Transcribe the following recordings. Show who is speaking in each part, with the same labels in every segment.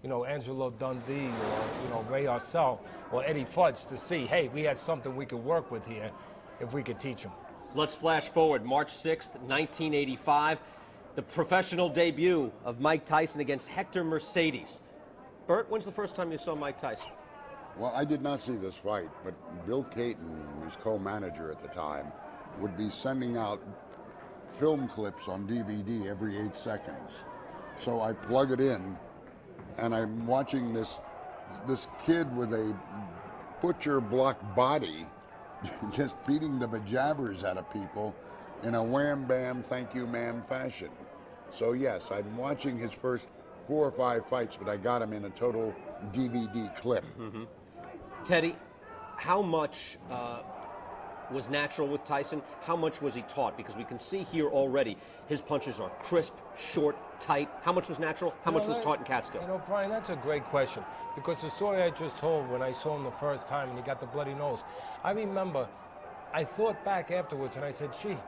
Speaker 1: Angelo Dundee or, Ray Arcel or Eddie Fudge to see, hey, we had something we could work with here if we could teach them.
Speaker 2: Let's flash forward. March 6th, 1985, the professional debut of Mike Tyson against Hector Mercedes. Bert, when's the first time you saw Mike Tyson?
Speaker 3: Well, I did not see this fight, but Bill Caton, who was co-manager at the time, would be sending out film clips on DVD every 8 seconds. So I plug it in, and I'm watching this kid with a butcher block body just beating the bejabbers out of people in a wham bam thank you ma'am fashion. So yes, I'm watching his first 4 or 5 fights, but I got him in a total DVD clip.
Speaker 2: Mm-hmm. Teddy, how much was natural with Tyson? How much was he taught? Because we can see here already his punches are crisp, short, tight. How much was natural? How much was taught in Catskill?
Speaker 1: Brian, that's a great question, because the story I just told when I saw him the first time and he got the bloody nose, I remember I thought back afterwards and I said, gee,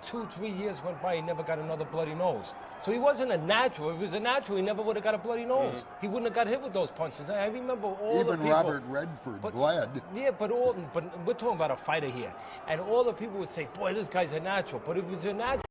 Speaker 1: 2-3 years went by, he never got another bloody nose. So he wasn't a natural. If he was a natural, he never would have got a bloody nose. Mm-hmm. He wouldn't have got hit with those punches. I remember all the people.
Speaker 3: Even Robert Redford bled.
Speaker 1: Yeah, but we're talking about a fighter here. And all the people would say, boy, this guy's a natural. But if he was a natural...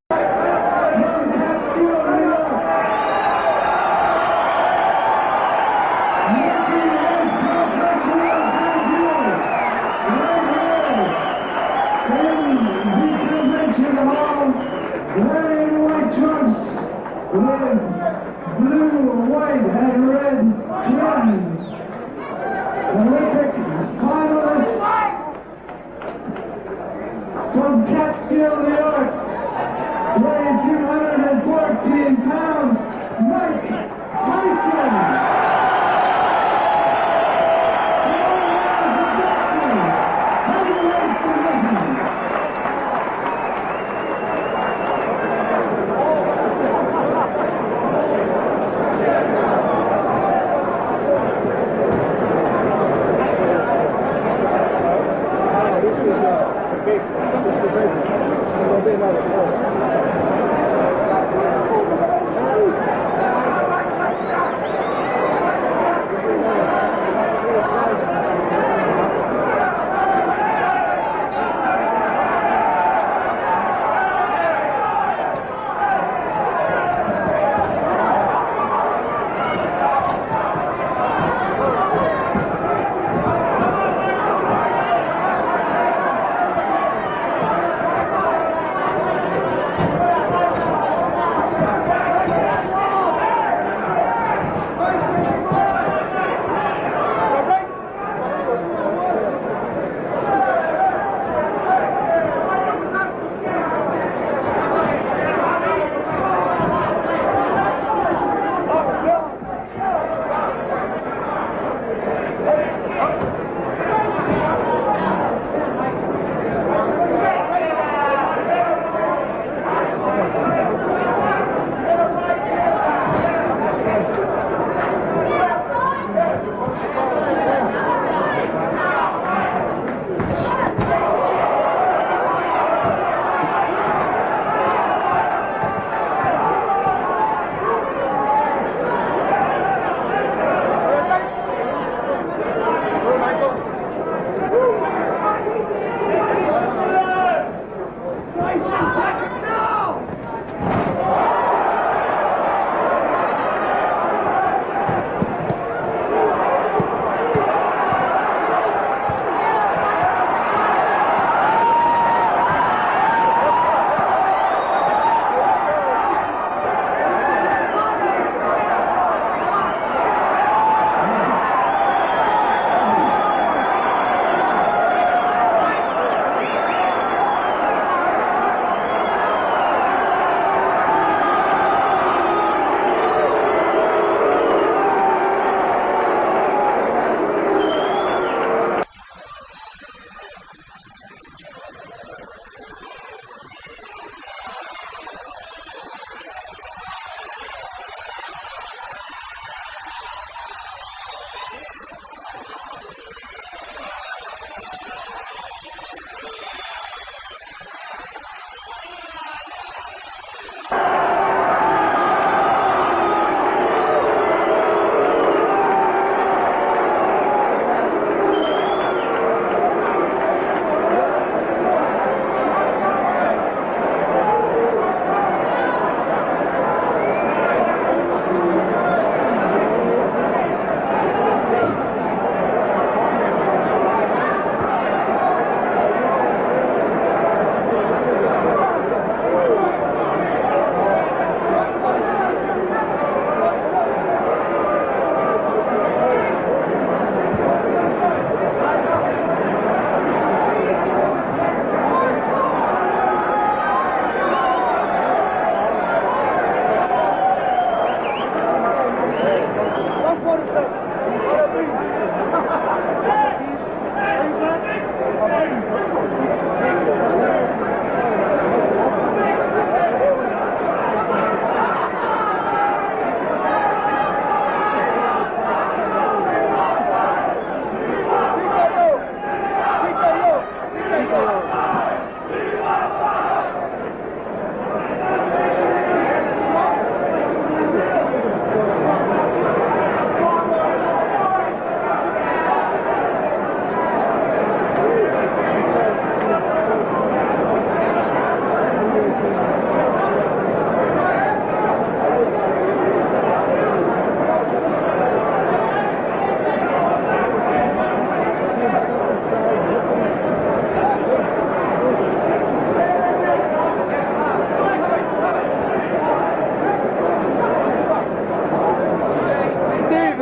Speaker 4: Blue, white, and red jerseys. Olympic finalist from Catskill, New York, weighing 214 pounds, Mike Tyson.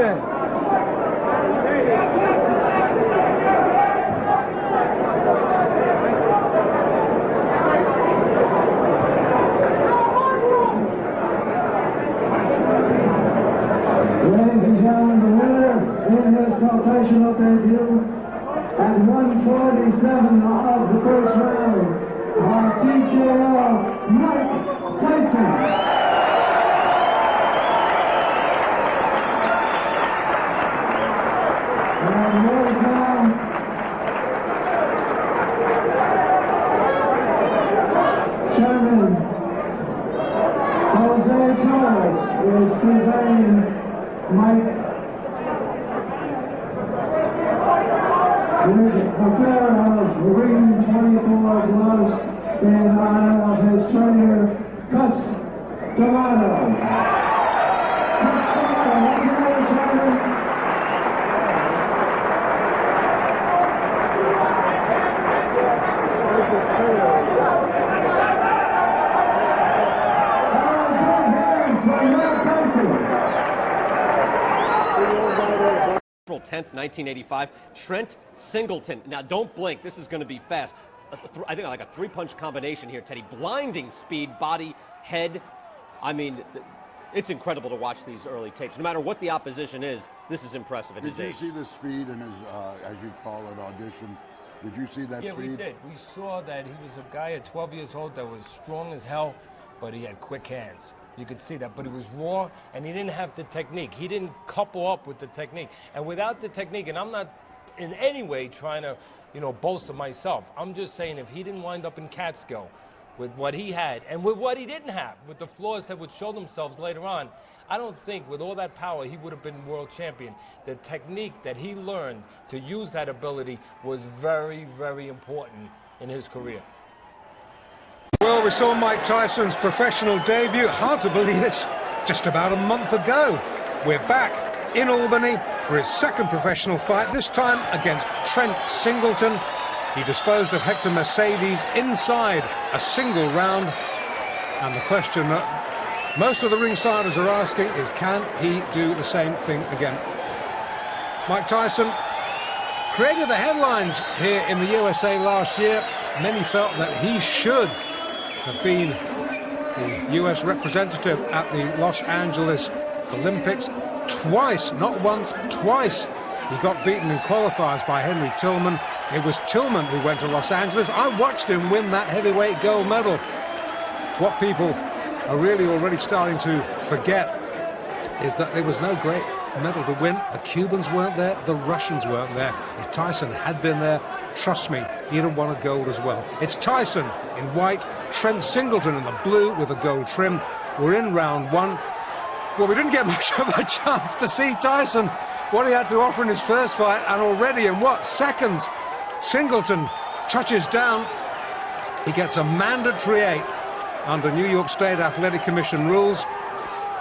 Speaker 4: Tyson. Ladies and gentlemen, the winner in his professional debut at 147 of the first round, TKO Mike Tyson. And welcome Chairman Jose Torres is presenting Mike. With a pair of green 24 gloves in honor of his trainer, Cus Tomato.
Speaker 2: April 10th, 1985, Trent Singleton. Now, don't blink. This is going to be fast. I think like a three-punch combination here, Teddy. Blinding speed, body, head. I mean, it's incredible to watch these early tapes. No matter what the opposition is, this is impressive at his age.
Speaker 3: Did you see the speed in his, as you call it, audition? Did you see that speed?
Speaker 1: Yeah, we did. We saw that he was a guy at 12 years old that was strong as hell, but he had quick hands. You could see that, but he was raw, and he didn't have the technique. He didn't couple up with the technique. And without the technique, and I'm not in any way trying to, boast of myself. I'm just saying if he didn't wind up in Catskill with what he had and with what he didn't have, with the flaws that would show themselves later on, I don't think with all that power he would have been world champion. The technique that he learned to use that ability was very, very important in his career.
Speaker 5: Well, we saw Mike Tyson's professional debut. Hard to believe it's just about a month ago. We're back in Albany for his second professional fight, this time against Trent Singleton. He disposed of Hector Mercedes inside a single round. And the question that most of the ringsiders are asking is, can he do the same thing again? Mike Tyson created the headlines here in the USA last year. Many felt that he should have been the US representative at the Los Angeles Olympics. Twice, not once, twice, he got beaten in qualifiers by Henry Tillman. It was Tillman who went to Los Angeles. I watched him win that heavyweight gold medal. What people are really already starting to forget is that there was no great medal to win. The Cubans weren't there, the Russians weren't there. If Tyson had been there, trust me, he'd have won a gold as well. It's Tyson in white, Trent Singleton in the blue with a gold trim. We're in round one. Well, we didn't get much of a chance to see Tyson, what he had to offer in his first fight, and already in what, seconds, Singleton touches down. He gets a mandatory 8 under New York State Athletic Commission rules,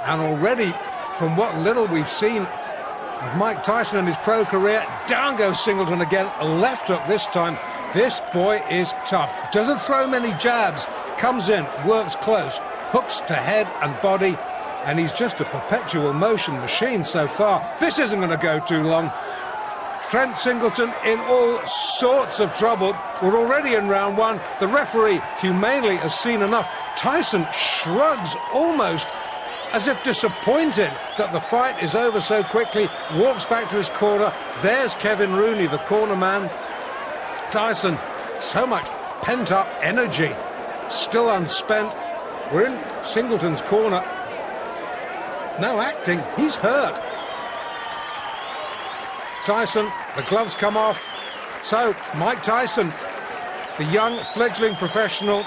Speaker 5: and already, from what little we've seen of Mike Tyson in his pro career, down goes Singleton again, left hook this time. This boy is tough. Doesn't throw many jabs, comes in, works close, hooks to head and body, and he's just a perpetual motion machine so far. This isn't going to go too long. Trent Singleton in all sorts of trouble. We're already in round one. The referee humanely has seen enough. Tyson shrugs almost as if disappointed that the fight is over so quickly, walks back to his corner. There's Kevin Rooney, the corner man. Tyson, so much pent-up energy, still unspent. We're in Singleton's corner. No acting, he's hurt. Tyson, the gloves come off. So, Mike Tyson, the young fledgling professional,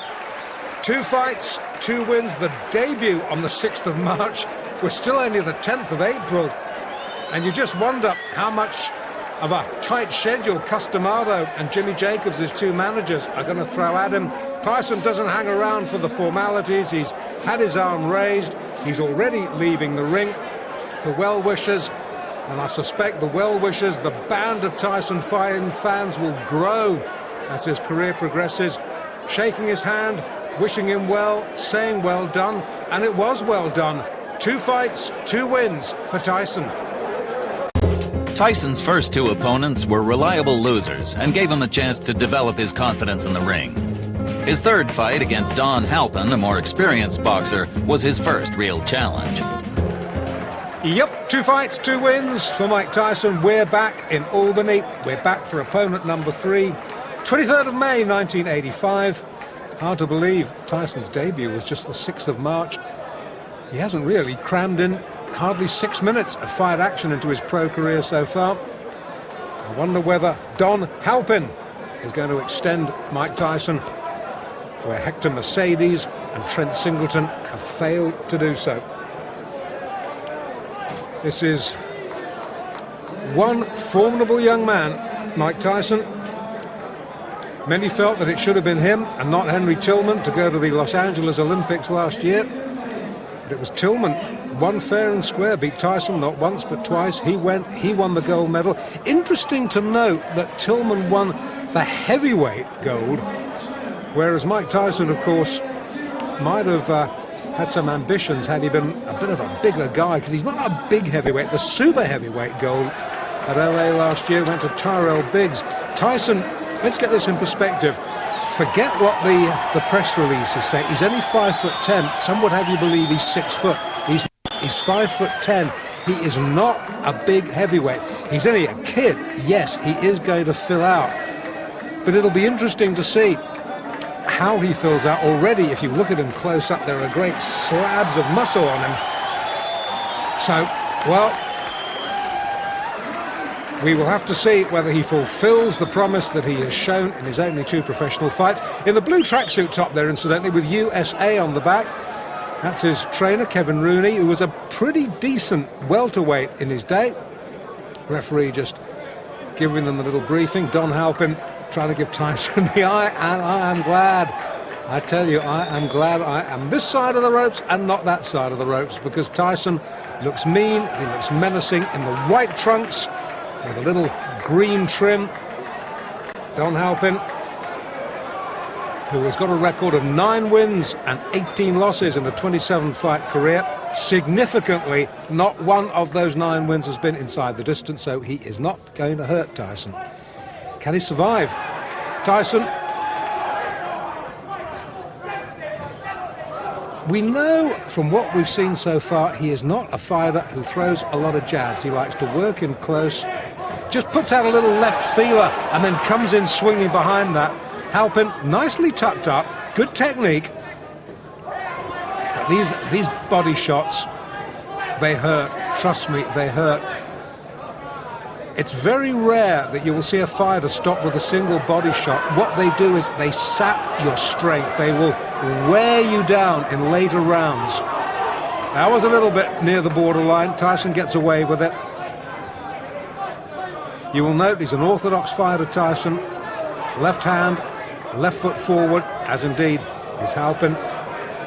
Speaker 5: 2 fights, 2 wins, the debut on the 6th of March. We're still only the 10th of April. And you just wonder how much of a tight schedule Customado and Jimmy Jacobs, his 2 managers, are going to throw at him. Tyson doesn't hang around for the formalities. He's had his arm raised. He's already leaving the ring. The well-wishers, and I suspect the well-wishers, the band of Tyson fighting fans will grow as his career progresses, shaking his hand, wishing him well, saying well done, and it was well done. 2 fights, 2 wins for Tyson.
Speaker 6: Tyson's first two opponents were reliable losers and gave him a chance to develop his confidence in the ring. His third fight against Don Halpin, a more experienced boxer, was his first real challenge.
Speaker 5: Yep, 2 fights, 2 wins for Mike Tyson. We're back in Albany. We're back for opponent number 3. 23rd of May, 1985. Hard to believe Tyson's debut was just the 6th of March. He hasn't really crammed in hardly 6 minutes of fight action into his pro career so far. I wonder whether Don Halpin is going to extend Mike Tyson where Hector Mercedes and Trent Singleton have failed to do so. This is one formidable young man, Mike Tyson. Many felt that it should have been him and not Henry Tillman to go to the Los Angeles Olympics last year. But it was Tillman, won fair and square, beat Tyson not once but twice. He won the gold medal. Interesting to note that Tillman won the heavyweight gold, whereas Mike Tyson, of course, might have had some ambitions had he been a bit of a bigger guy, because he's not a big heavyweight. The super heavyweight gold at LA last year went to Tyrell Biggs. Tyson, let's get this in perspective. Forget what the press releases say. He's only 5'10". Some would have you believe he's 6 foot. He's 5'10". He is not a big heavyweight. He's only a kid. Yes, he is going to fill out, but it'll be interesting to see how he fills out. Already, if you look at him close up, there are great slabs of muscle on him. So, well, we will have to see whether he fulfills the promise that he has shown in his only 2 professional fights. In the blue tracksuit top there, incidentally, with USA on the back. That's his trainer, Kevin Rooney, who was a pretty decent welterweight in his day. Referee just giving them a little briefing. Don Halpin trying to give Tyson the eye, and I am glad. I tell you, I am glad I am this side of the ropes and not that side of the ropes, because Tyson looks mean, he looks menacing in the white trunks with a little green trim. Don Halpin, who has got a record of 9 wins and 18 losses in a 27-fight career. Significantly, not one of those 9 wins has been inside the distance, so he is not going to hurt Tyson. Can he survive? Tyson. We know from what we've seen so far, he is not a fighter who throws a lot of jabs. He likes to work in close, just puts out a little left feeler and then comes in swinging behind that. Halpin nicely tucked up, good technique. But these body shots, they hurt. Trust me, they hurt. It's very rare that you will see a fighter stop with a single body shot. What they do is they sap your strength. They will wear you down in later rounds. That was a little bit near the borderline. Tyson gets away with it. You will note he's an orthodox fighter, Tyson. Left hand, left foot forward, as indeed is Halpin.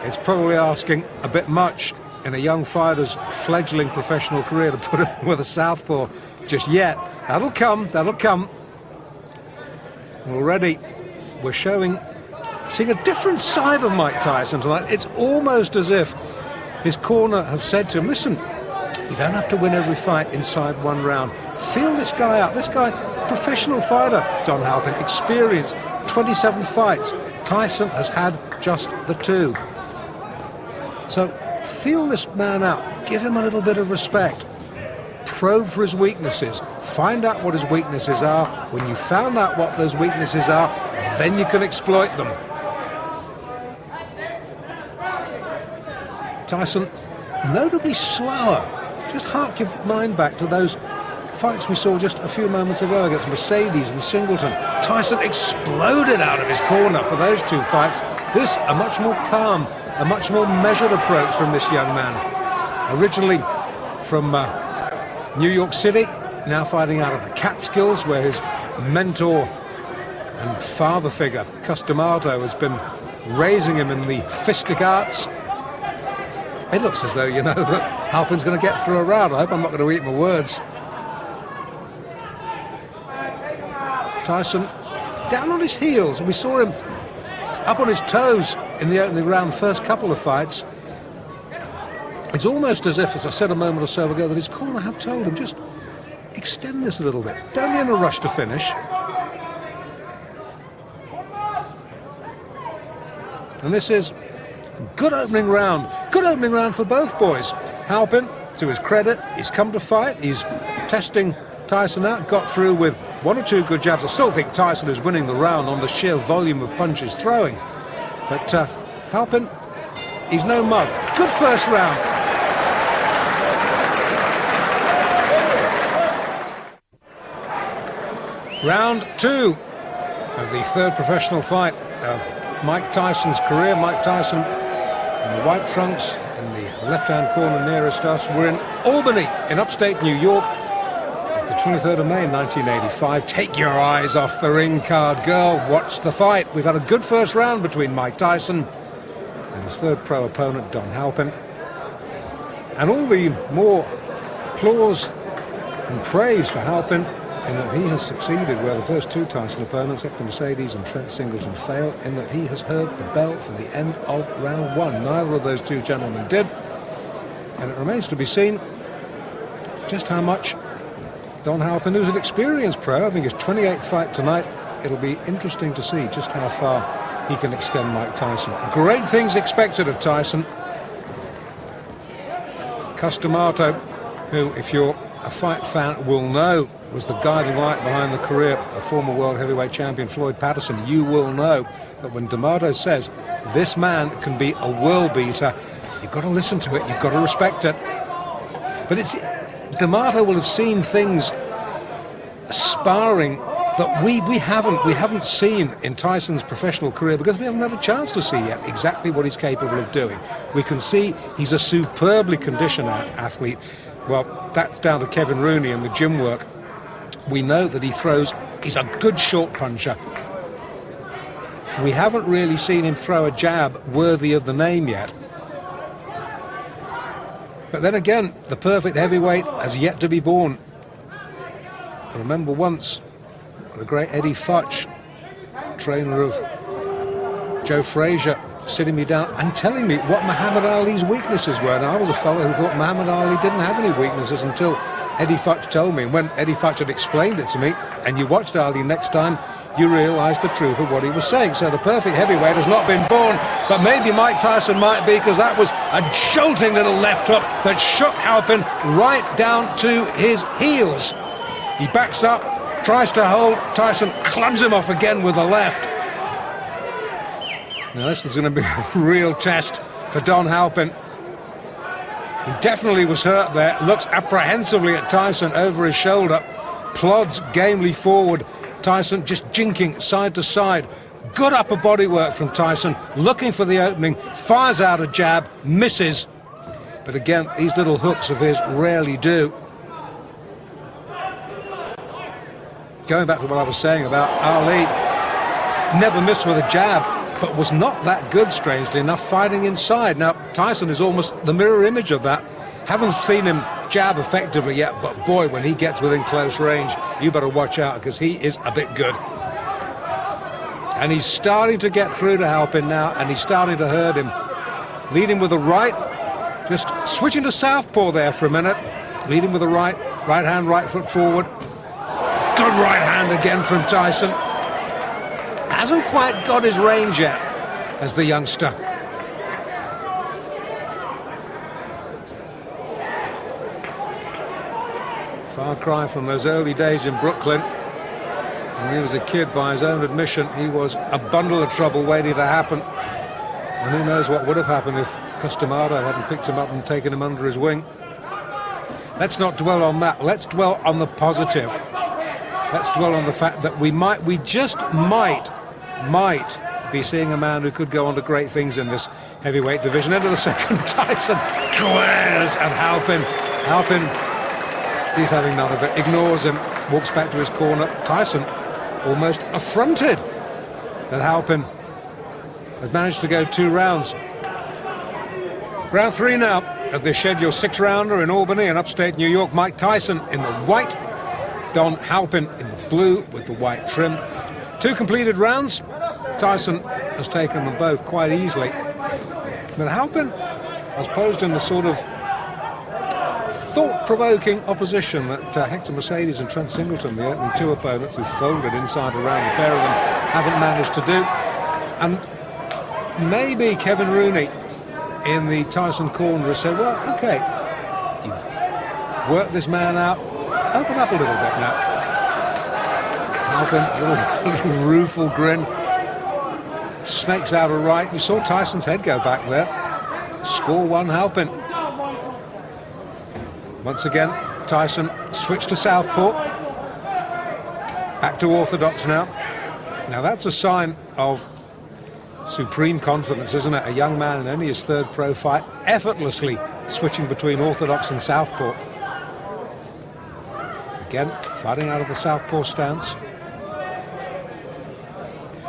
Speaker 5: It's probably asking a bit much in a young fighter's fledgling professional career to put him with a southpaw just yet. That'll come, that'll come. Already we're seeing a different side of Mike Tyson tonight. It's almost as if his corner have said to him, listen, you don't have to win every fight inside 1 round. Feel this guy out. This guy, professional fighter, Don Halpin, experienced 27 fights. Tyson has had just the 2. So feel this man out. Give him a little bit of respect. Probe for his weaknesses. Find out what his weaknesses are. When you found out what those weaknesses are, then you can exploit them. Tyson, notably slower. Just hark your mind back to those fights we saw just a few moments ago against Mercedes and Singleton. Tyson exploded out of his corner for those 2 fights. This, a much more calm, a much more measured approach from this young man. Originally from New York City, now fighting out of the Catskills, where his mentor and father figure, Customato, has been raising him in the fistic arts. It looks as though, you know, that Halpin's going to get through a round. I hope I'm not going to eat my words. Tyson down on his heels, and we saw him up on his toes in the opening round, the first couple of fights. It's almost as if, as I said a moment or so ago, that his corner have told him, just extend this a little bit. Don't be in a rush to finish. And this is a good opening round. Good opening round for both boys. Halpin, to his credit, he's come to fight. He's testing Tyson out, got through with 1 or 2 good jabs. I still think Tyson is winning the round on the sheer volume of punches throwing. But Halpin, he's no mug. Good first round. Round 2 of the 3rd professional fight of Mike Tyson's career. Mike Tyson in the white trunks in the left-hand corner nearest us. We're in Albany in upstate New York. It's the 23rd of May 1985. Take your eyes off the ring card, girl. Watch the fight. We've had a good first round between Mike Tyson and his 3rd pro opponent, Don Halpin. And all the more applause and praise for Halpin in that he has succeeded where the first 2 Tyson opponents, Hector Mercedes and Trent Singleton, failed, in that he has heard the bell for the end of round 1. Neither of those 2 gentlemen did. And it remains to be seen just how much Don Halpin, who's an experienced pro, having his 28th fight tonight, it'll be interesting to see just how far he can extend Mike Tyson. Great things expected of Tyson. Customato, who, if you're a fight fan, will know was the guiding light behind the career of former world heavyweight champion Floyd Patterson. You will know that when D'Amato says this man can be a world beater, you've got to listen to it, you've got to respect it. But it's D'Amato will have seen things sparring that we haven't seen in Tyson's professional career, because we haven't had a chance to see yet exactly what he's capable of doing. We can see he's a superbly conditioned athlete. Well, that's down to Kevin Rooney and the gym work. We know that he's a good short puncher. We haven't really seen him throw a jab worthy of the name yet. But then again, the perfect heavyweight has yet to be born. I remember once the great Eddie Futch, trainer of Joe Frazier, sitting me down and telling me what Muhammad Ali's weaknesses were. And I was a fellow who thought Muhammad Ali didn't have any weaknesses until Eddie Futch told me. And when Eddie Futch had explained it to me, and you watched Ali next time, you realised the truth of what he was saying. So the perfect heavyweight has not been born, but maybe Mike Tyson might be, because that was a jolting little left hook that shook Halpin right down to his heels. He backs up, tries to hold. Tyson clubs him off again with the left. Now this is going to be a real test for Don Halpin. He definitely was hurt there. Looks apprehensively at Tyson over his shoulder. Plods gamely forward. Tyson just jinking side to side. Good upper body work from Tyson. Looking for the opening. Fires out a jab. Misses. But again, these little hooks of his rarely do. Going back to what I was saying about Ali, never missed with a jab, but was not that good, strangely enough, fighting inside. Now, Tyson is almost the mirror image of that. Haven't seen him jab effectively yet, but boy, when he gets within close range, you better watch out, because he is a bit good. And he's starting to get through to Halpin now, and he's starting to hurt him. Leading with the right, just switching to southpaw there for a minute. Leading with the right hand, right foot forward. Good right hand again from Tyson. Hasn't quite got his range yet as the youngster. Far cry from those early days in Brooklyn. When he was a kid, by his own admission, he was a bundle of trouble waiting to happen. And who knows what would have happened if Customato hadn't picked him up and taken him under his wing. Let's not dwell on that. Let's dwell on the positive. Let's dwell on the fact that we just might be seeing a man who could go on to great things in this heavyweight division. End of the second. Tyson glares at Halpin. Halpin, he's having none of it. Ignores him. Walks back to his corner. Tyson almost affronted that Halpin had managed to go 2 rounds. Round 3 now of this scheduled 6-rounder in Albany in upstate New York. Mike Tyson in the white. Don Halpin in the blue with the white trim. 2 completed rounds. Tyson has taken them both quite easily. But Halpin has posed in the sort of thought-provoking opposition that Hector Mercedes and Trent Singleton, the opening two opponents who folded inside around, the pair of them haven't managed to do. And maybe Kevin Rooney in the Tyson corner has said, well, okay, you've worked this man out, open up a little bit now. Halpin, a little rueful grin, snakes out a right. You saw Tyson's head go back there. Score one, Halpin. Once again, Tyson switched to southpaw. Back to orthodox now. Now that's a sign of supreme confidence, isn't it? A young man in only his third pro fight, effortlessly switching between orthodox and southpaw. Again, fighting out of the southpaw stance.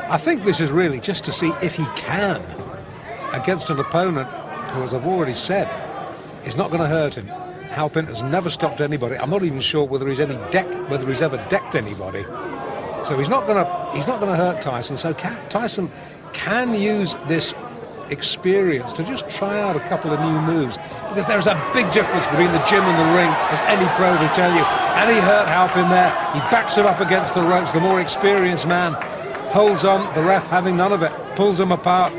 Speaker 5: I think this is really just to see if he can, against an opponent who, as I've already said, is not going to hurt him. Halpin has never stopped anybody. I'm not even sure whether he's ever decked anybody. So he's not going to hurt Tyson. So Tyson can use this experience to just try out a couple of new moves, because there's a big difference between the gym and the ring, as any pro will tell you. And he hurt Halpin there. He backs him up against the ropes. The more experienced man holds on, the ref having none of it, pulls him apart.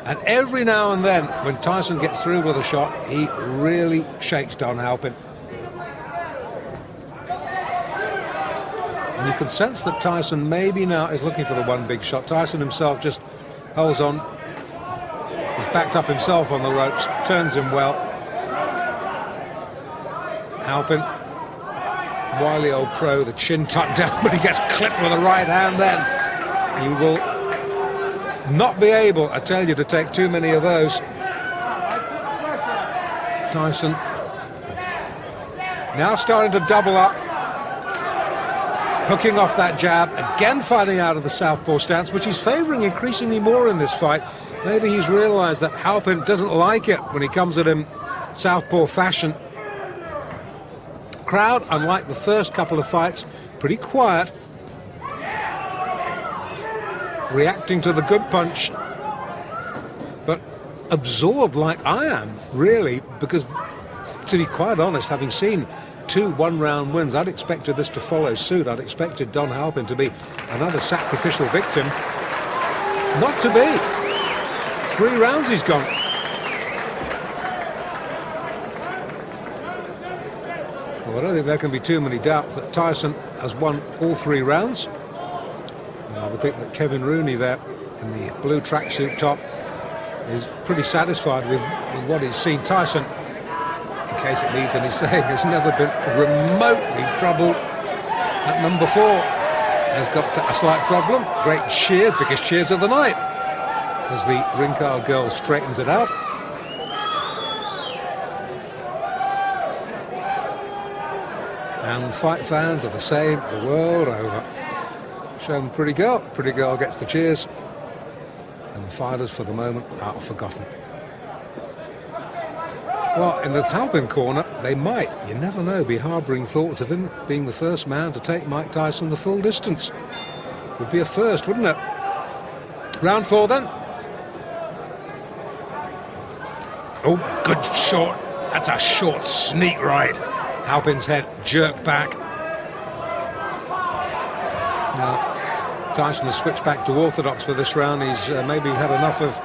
Speaker 5: And every now and then, when Tyson gets through with a shot, he really shakes Don Halpin. And you can sense that Tyson maybe now is looking for the one big shot. Tyson himself just holds on. He's backed up himself on the ropes, turns him well. Halpin, wily old pro, the chin tucked down, but he gets clipped with a right hand then. He will not be able, I tell you, to take too many of those. Tyson now starting to double up, hooking off that jab, again fighting out of the southpaw stance, which he's favouring increasingly more in this fight. Maybe he's realised that Halpin doesn't like it when he comes at him southpaw fashion. Crowd, unlike the first couple of fights, pretty quiet, reacting to the good punch, but absorbed like I am, really, because, to be quite honest, having seen 2 one-round wins, I'd expected this to follow suit. I'd expected Don Halpin to be another sacrificial victim. Not to be. 3 rounds he's gone. Well, I don't think there can be too many doubts that Tyson has won all 3 rounds. And I would think that Kevin Rooney there in the blue tracksuit top is pretty satisfied with what he's seen. Tyson, in case it needs any saying, has never been remotely troubled at number 4. Has got a slight problem. Great cheer, biggest cheers of the night, as the ring-card girl straightens it out. And fight fans are the same the world over. Show them pretty girl. Pretty girl gets the cheers. And the fighters, for the moment, are forgotten. Well, in the Halpin corner, they might, you never know, be harbouring thoughts of him being the first man to take Mike Tyson the full distance. Would be a first, wouldn't it? Round 4 then. Oh, good short. That's a short sneak right. Halpin's head jerked back. Now, Tyson has switched back to orthodox for this round. He's maybe had enough of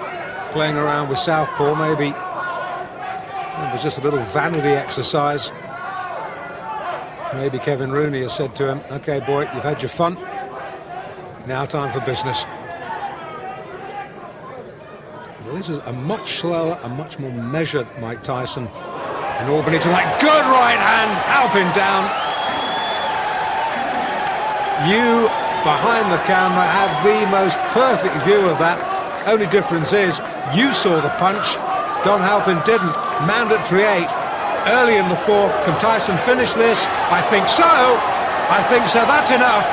Speaker 5: playing around with southpaw. Maybe it was just a little vanity exercise. Maybe Kevin Rooney has said to him, okay, boy, you've had your fun. Now time for business. Well, this is a much slower and much more measured Mike Tyson in Albany tonight. Good right hand, Halpin down. You, behind the camera, have the most perfect view of that. Only difference is you saw the punch, Don Halpin didn't. Mandatory 8 early in the 4th. Can Tyson finish this? I think so. I think so. That's enough.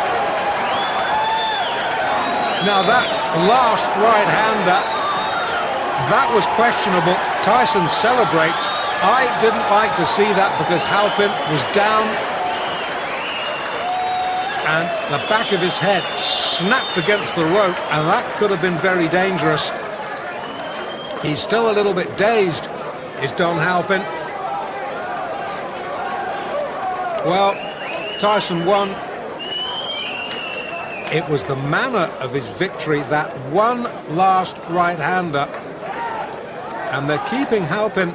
Speaker 5: Now that last right-hander, that was questionable. Tyson celebrates. I didn't like to see that because Halpin was down and the back of his head snapped against the rope, and that could have been very dangerous. He's still a little bit dazed, is Don Halpin. Well, Tyson won. It was the manner of his victory, that one last right-hander. And they're keeping Halpin.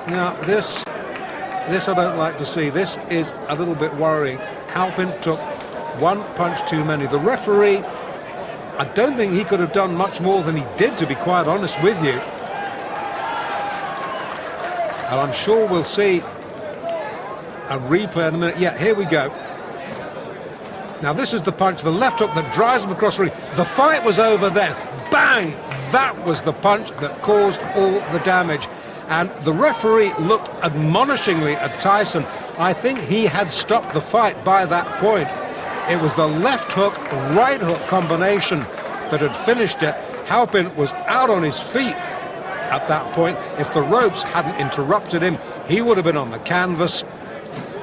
Speaker 5: Now, this I don't like to see. This is a little bit worrying. Halpin took one punch too many. The referee, I don't think he could have done much more than he did, to be quite honest with you. And I'm sure we'll see a replay in a minute. Yeah, here we go. Now this is the punch, the left hook that drives him across the ring. The fight was over then. Bang! That was the punch that caused all the damage. And the referee looked admonishingly at Tyson. I think he had stopped the fight by that point. It was the left hook, right hook combination that had finished it. Halpin was out on his feet at that point. If the ropes hadn't interrupted him, he would have been on the canvas.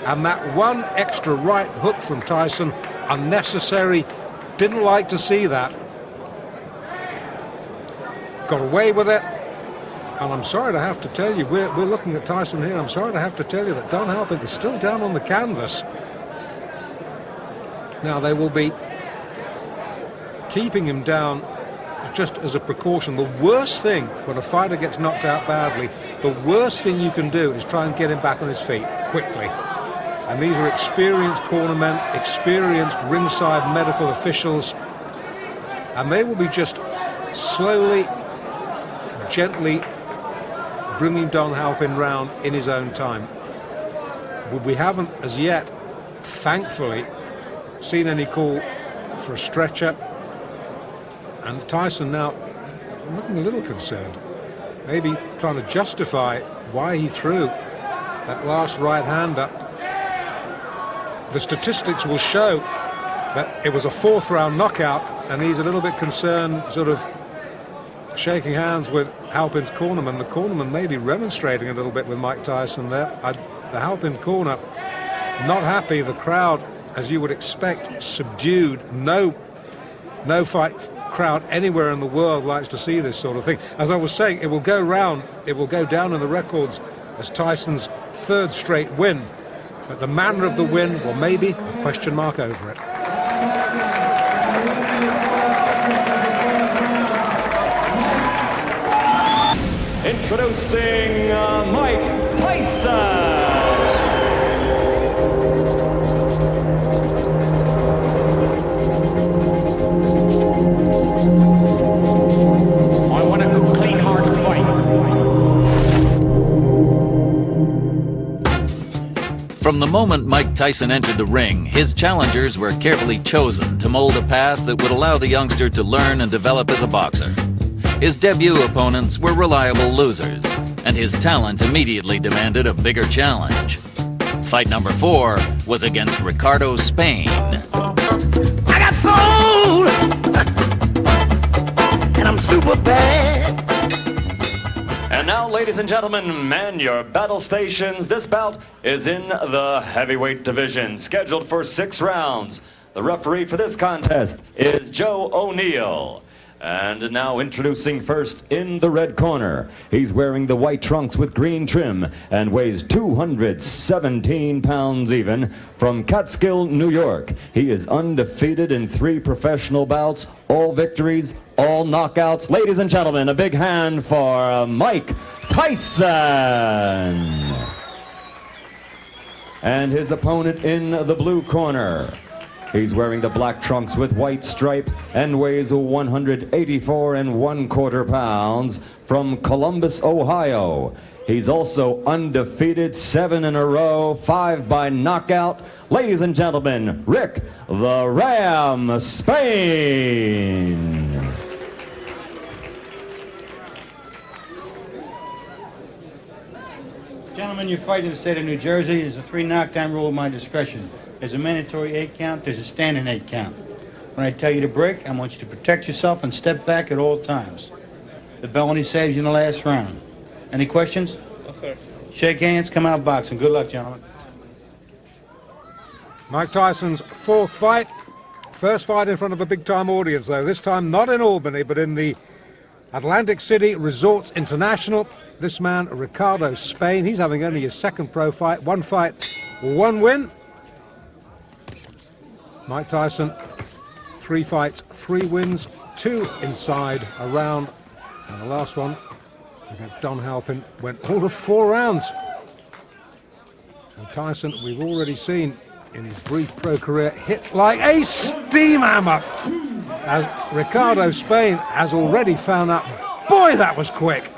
Speaker 5: And that one extra right hook from Tyson, unnecessary, didn't like to see that. Got away with it. And I'm sorry to have to tell you, we're looking at Tyson here, I'm sorry to have to tell you that Don Halpin is still down on the canvas. Now they will be keeping him down just as a precaution. The worst thing when a fighter gets knocked out badly, the worst thing you can do is try and get him back on his feet quickly. And these are experienced cornermen, experienced ringside medical officials, and they will be just slowly, gently bringing Don Halpin round in his own time. We haven't as yet, thankfully, seen any call for a stretcher. And Tyson now looking a little concerned, maybe trying to justify why he threw that last right-hander. The statistics will show that it was a fourth-round knockout, and he's a little bit concerned, sort of shaking hands with Halpin's cornerman. The cornerman may be remonstrating a little bit with Mike Tyson there. The Halpin corner not happy. The crowd, as you would expect, subdued. No fight crowd anywhere in the world likes to see this sort of thing. As I was saying, it will go round, it will go down in the records as Tyson's third straight win. But the manner of the win, well, maybe a question mark over it.
Speaker 7: Introducing Mike Tyson. I want a good, clean, hard fight.
Speaker 6: From the moment Mike Tyson entered the ring, his challengers were carefully chosen to mold a path that would allow the youngster to learn and develop as a boxer. His debut opponents were reliable losers, and his talent immediately demanded a bigger challenge. Fight number 4 was against Ricardo, Spain.
Speaker 8: I got soul, and I'm super bad.
Speaker 7: And now, ladies and gentlemen, man your battle stations. This bout is in the heavyweight division, scheduled for 6 rounds. The referee for this contest is Joe O'Neill. And now introducing first in the red corner. He's wearing the white trunks with green trim and weighs 217 pounds even. From Catskill, New York. He is undefeated in 3 professional bouts, all victories, all knockouts. Ladies and gentlemen, a big hand for Mike Tyson. And his opponent in the blue corner. He's wearing the black trunks with white stripe and weighs 184 1/4 pounds. From Columbus, Ohio. He's also undefeated, 7 in a row, 5 by knockout. Ladies and gentlemen, Rick the Ram Spain.
Speaker 9: Gentlemen, you fight in the state of New Jersey. There's a 3 knockdown rule of my discretion. There's a mandatory 8 count. There's a standing 8 count. When I tell you to break, I want you to protect yourself and step back at all times. The bell only saves you in the last round. Any questions?
Speaker 1: Yes, sir.
Speaker 9: Shake hands, come out boxing. Good luck, gentlemen.
Speaker 5: Mike Tyson's 4th fight. First fight in front of a big-time audience, though. This time not in Albany, but in the Atlantic City Resorts International. This man, Ricardo, Spain, he's having only his 2nd pro fight. 1 fight, 1 win. Mike Tyson, 3 fights, 3 wins, 2 inside a round, and the last one against Don Halpin went all of 4 rounds. And Tyson, we've already seen in his brief pro career, hits like a steam hammer. As Ricardo Spain has already found out, boy, that was quick.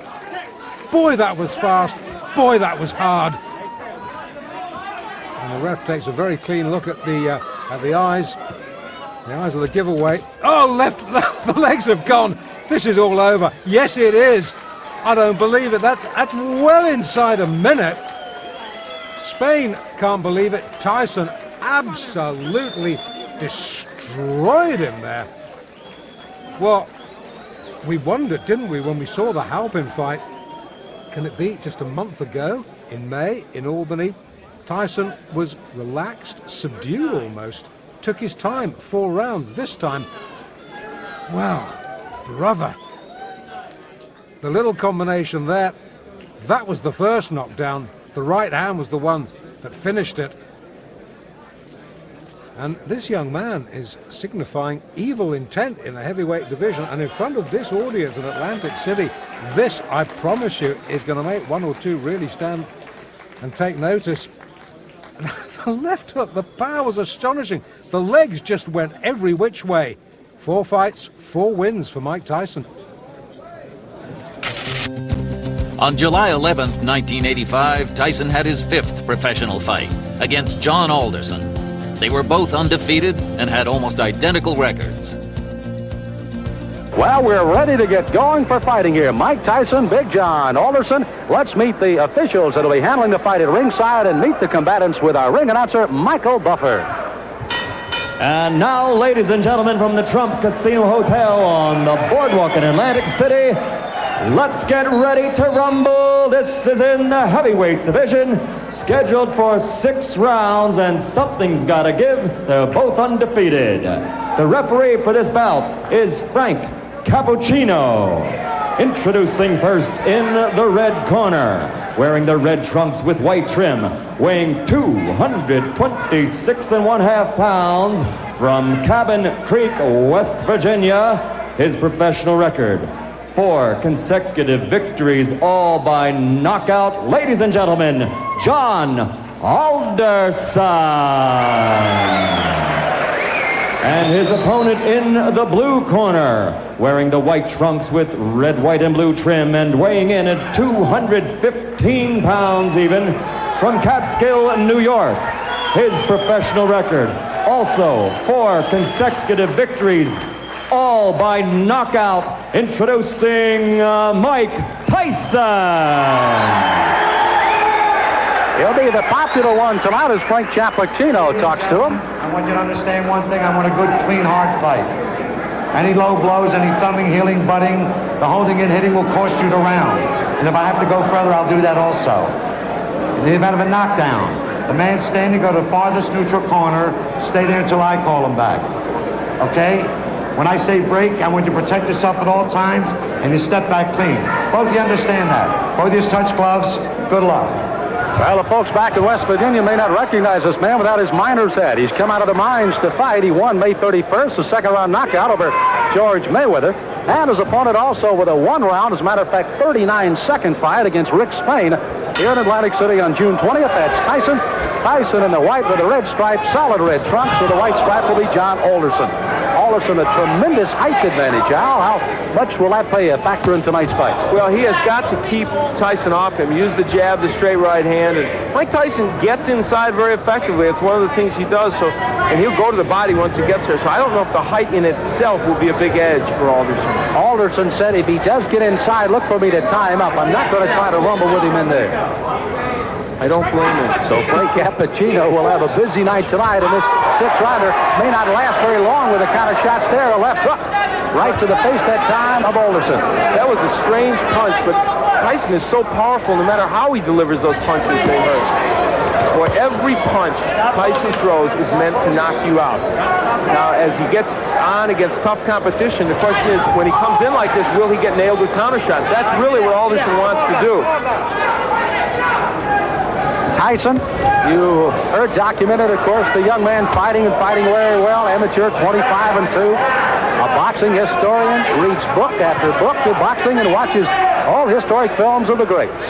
Speaker 5: Boy, that was fast. Boy, that was hard. And the ref takes a very clean look at the eyes. The eyes of the giveaway. Oh, left, the legs have gone. This is all over. Yes, it is. I don't believe it. That's well inside a minute. Spain can't believe it. Tyson absolutely destroyed him there. Well, we wondered, didn't we, when we saw the Halpin fight, can it be just a month ago in May in Albany? Tyson was relaxed, subdued almost, took his time, 4 rounds. This time, wow, brother. The little combination there, that was the first knockdown. The right hand was the one that finished it. And this young man is signifying evil intent in the heavyweight division, and in front of this audience in Atlantic City, this, I promise you, is going to make 1 or 2 really stand and take notice. The left hook, the power was astonishing. The legs just went every which way. 4 fights, 4 wins for Mike Tyson.
Speaker 6: On July 11th, 1985, Tyson had his 5th professional fight against John Alderson. They were both undefeated and had almost identical records.
Speaker 10: Well, we're ready to get going for fighting here. Mike Tyson, Big John Alderson. Let's meet the officials that will be handling the fight at ringside and meet the combatants with our ring announcer, Michael Buffer.
Speaker 7: And now, ladies and gentlemen, from the Trump Casino Hotel on the boardwalk in Atlantic City, let's get ready to rumble. This is in the heavyweight division, scheduled for 6 rounds, and something's got to give. They're both undefeated. The referee for this bout is Frank Cappuccino. Introducing first in the red corner, wearing the red trunks with white trim, weighing 226.5 pounds, from Cabin Creek, West Virginia, his professional record: 4 consecutive victories, all by knockout. Ladies and gentlemen, John Alderson. And his opponent in the blue corner, wearing the white trunks with red, white, and blue trim, and weighing in at 215 pounds even, from Catskill, New York. His professional record, also 4 consecutive victories, all by knockout. Introducing Mike Tyson.
Speaker 10: He'll be the popular one tonight as Frank Cappuccino talks to him.
Speaker 11: I want you to understand one thing. I want a good, clean, hard fight. Any low blows, any thumbing, heeling, butting, the holding and hitting will cost you the round. And if I have to go further, I'll do that also. In the event of a knockdown, the man standing, go to the farthest neutral corner, stay there until I call him back. Okay? When I say break, I want you to protect yourself at all times and you step back clean. Both of you understand that. Both of you touch gloves. Good luck.
Speaker 10: Well, the folks back in West Virginia may not recognize this man without his miner's hat. He's come out of the mines to fight. He won May 31st, a 2nd-round knockout over George Mayweather. And his opponent also with a 1-round, as a matter of fact, 39-second fight against Rick Spain here in Atlantic City on June 20th. That's Tyson. Tyson in the white with the red stripe, solid red trunks. With the white stripe will be John Alderson. Alderson, a tremendous height advantage. How much will that play a factor in tonight's fight?
Speaker 12: Well, he has got to keep Tyson off him. Use the jab, the straight right hand. And Mike Tyson gets inside very effectively. It's one of the things he does. So, and he'll go to the body once he gets there. So I don't know if the height in itself will be a big edge for Alderson.
Speaker 10: Alderson said if he does get inside, look for me to tie him up. I'm not going to try to rumble with him in there.
Speaker 12: I don't blame him.
Speaker 10: So Frank Cappuccino will have a busy night tonight, and this 6-rounder may not last very long with the kind of shots there. A left hook right to the face that time of Alderson.
Speaker 12: That was a strange punch, but Tyson is so powerful no matter how he delivers those punches, they hurt. For every punch Tyson throws is meant to knock you out. Now, as he gets on against tough competition, the question is, when he comes in like this, will he get nailed with counter shots? That's really what Alderson wants to do.
Speaker 10: Tyson, you heard documented, of course, the young man fighting and fighting very well. Amateur, 25-2. A boxing historian, reads book after book of boxing and watches all historic films of the greats.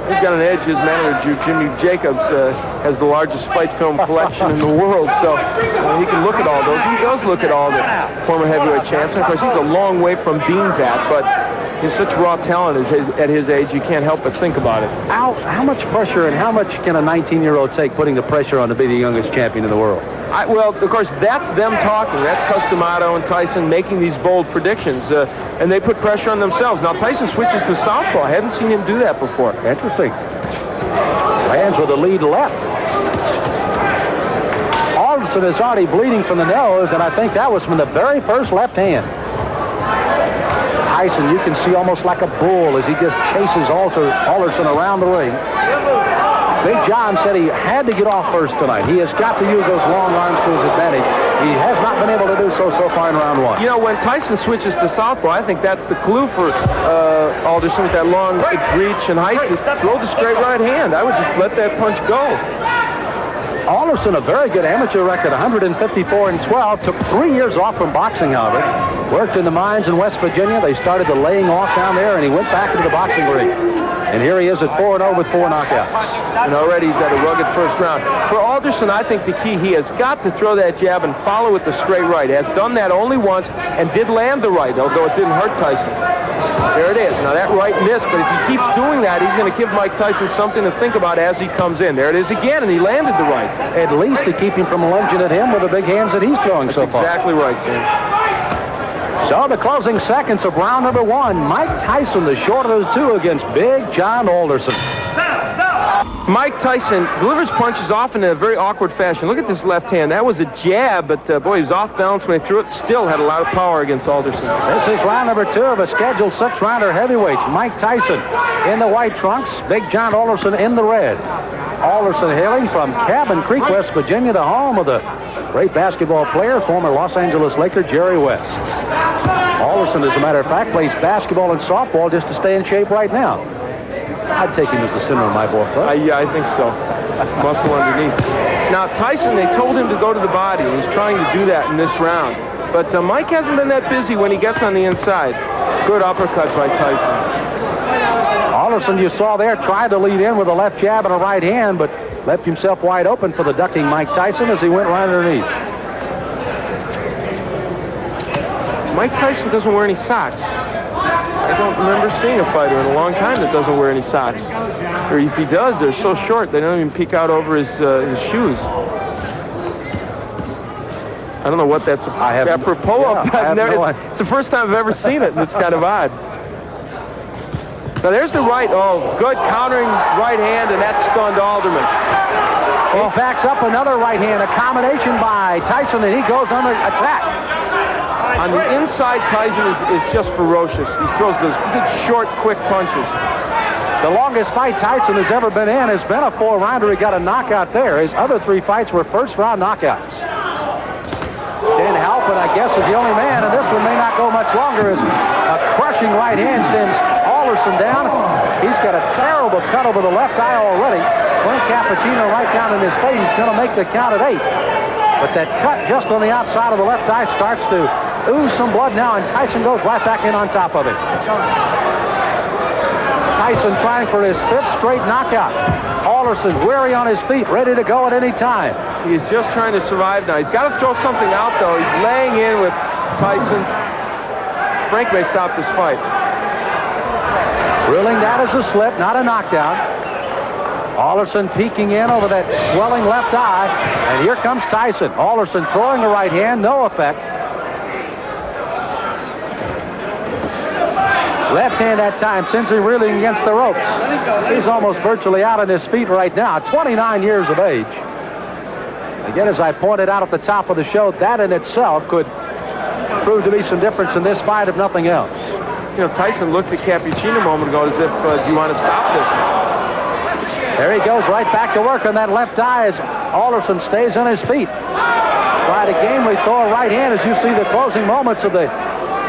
Speaker 12: He's got an edge. His manager, Jimmy Jacobs, has the largest fight film collection in the world, so he can look at all those. He does look at all the former heavyweight champs. And of course, he's a long way from being that, but he's such raw talent at his age, you can't help but think about it.
Speaker 10: How much pressure and how much can a 19-year-old take putting the pressure on to be the youngest champion in the world?
Speaker 12: Well, of course, that's them talking. That's Customato and Tyson making these bold predictions, and they put pressure on themselves. Now, Tyson switches to southpaw. I haven't seen him do that before.
Speaker 10: Interesting. Lands with the lead left. Alderson is already bleeding from the nose, and I think that was from the very first left hand. Tyson, you can see almost like a bull as he just chases Alderson around the ring. Big John said he had to get off first tonight. He has got to use those long arms to his advantage. He has not been able to do so far in round one.
Speaker 12: You know, when Tyson switches to southpaw, I think that's the clue for Alderson with that long reach and height to throw the straight right hand. I would just let that punch go.
Speaker 10: Alderson, a very good amateur record, 154-12. Took 3 years off from boxing, however. Worked in the mines in West Virginia. They started the laying off down there, and he went back into the boxing ring. And here he is at 4-0 with 4 knockouts.
Speaker 12: And already he's at a rugged first round. For Alderson, I think the key, he has got to throw that jab and follow with the straight right. Has done that only once and did land the right, although it didn't hurt Tyson. There it is. Now that right missed, but if he keeps doing that, he's going to give Mike Tyson something to think about as he comes in. There it is again, and he landed the right.
Speaker 10: At least to keep him from lunging at him with the big hands that he's throwing so far.
Speaker 12: That's exactly right, Sam.
Speaker 10: So the closing seconds of round number one. Mike Tyson, the shorter of the two, against Big John Alderson.
Speaker 12: Mike Tyson delivers punches often in a very awkward fashion. Look at this left hand. That was a jab, but boy, he was off balance when he threw it. Still had a lot of power against Alderson.
Speaker 10: This is round number two of a scheduled 6-rounder heavyweights. Mike Tyson in the white trunks. Big John Alderson in the red. Alderson hailing from Cabin Creek, West Virginia, the home of the great basketball player, former Los Angeles Laker Jerry West. Alderson, as a matter of fact, plays basketball and softball just to stay in shape right now. I'd take him as the center of my ball club.
Speaker 12: Yeah, I think so. Muscle underneath. Now, Tyson, they told him to go to the body, and he's trying to do that in this round. But Mike hasn't been that busy when he gets on the inside. Good uppercut by Tyson.
Speaker 10: Alderson, you saw there, tried to lead in with a left jab and a right hand, but left himself wide open for the ducking Mike Tyson as he went right underneath.
Speaker 12: Mike Tyson doesn't wear any socks. I don't remember seeing a fighter in a long time that doesn't wear any socks. Or if he does, they're so short they don't even peek out over his shoes. I don't know what that's apropos of. It's the first time I've ever seen it, and it's kind of odd. Now there's the right. Oh, good countering right hand, and that stunned Alderman.
Speaker 10: He backs up another right hand, a combination by Tyson, and he goes under attack.
Speaker 12: On the inside, Tyson is just ferocious. He throws those good, short, quick punches.
Speaker 10: The longest fight Tyson has ever been in has been a 4-rounder. He got a knockout there. His other 3 fights were first-round knockouts. Don Halpin, I guess, is the only man, and this one may not go much longer, as a crushing right hand sends Alderson down. He's got a terrible cut over the left eye already. Clint Cappuccino right down in his face. He's going to make the count at 8. But that cut just on the outside of the left eye starts to ooze some blood now, and Tyson goes right back in on top of it. Tyson trying for his 5th straight knockout. Alderson weary on his feet, ready to go at any time.
Speaker 12: He's just trying to survive now. He's got to throw something out, though. He's laying in with Tyson. Frank may stop this fight.
Speaker 10: Ruling that as a slip, not a knockdown. Alderson peeking in over that swelling left eye, and here comes Tyson. Alderson throwing the right hand, no effect. Left hand that time, sends him reeling against the ropes. He's almost virtually out on his feet right now, 29 years of age. Again, as I pointed out at the top of the show, that in itself could prove to be some difference in this fight, if nothing else.
Speaker 12: You know, Tyson looked at Cappuccino a moment ago as if, do you want to stop this?
Speaker 10: There he goes right back to work on that left eye as Alderson stays on his feet. Try to gamely throw a right hand as you see the closing moments of the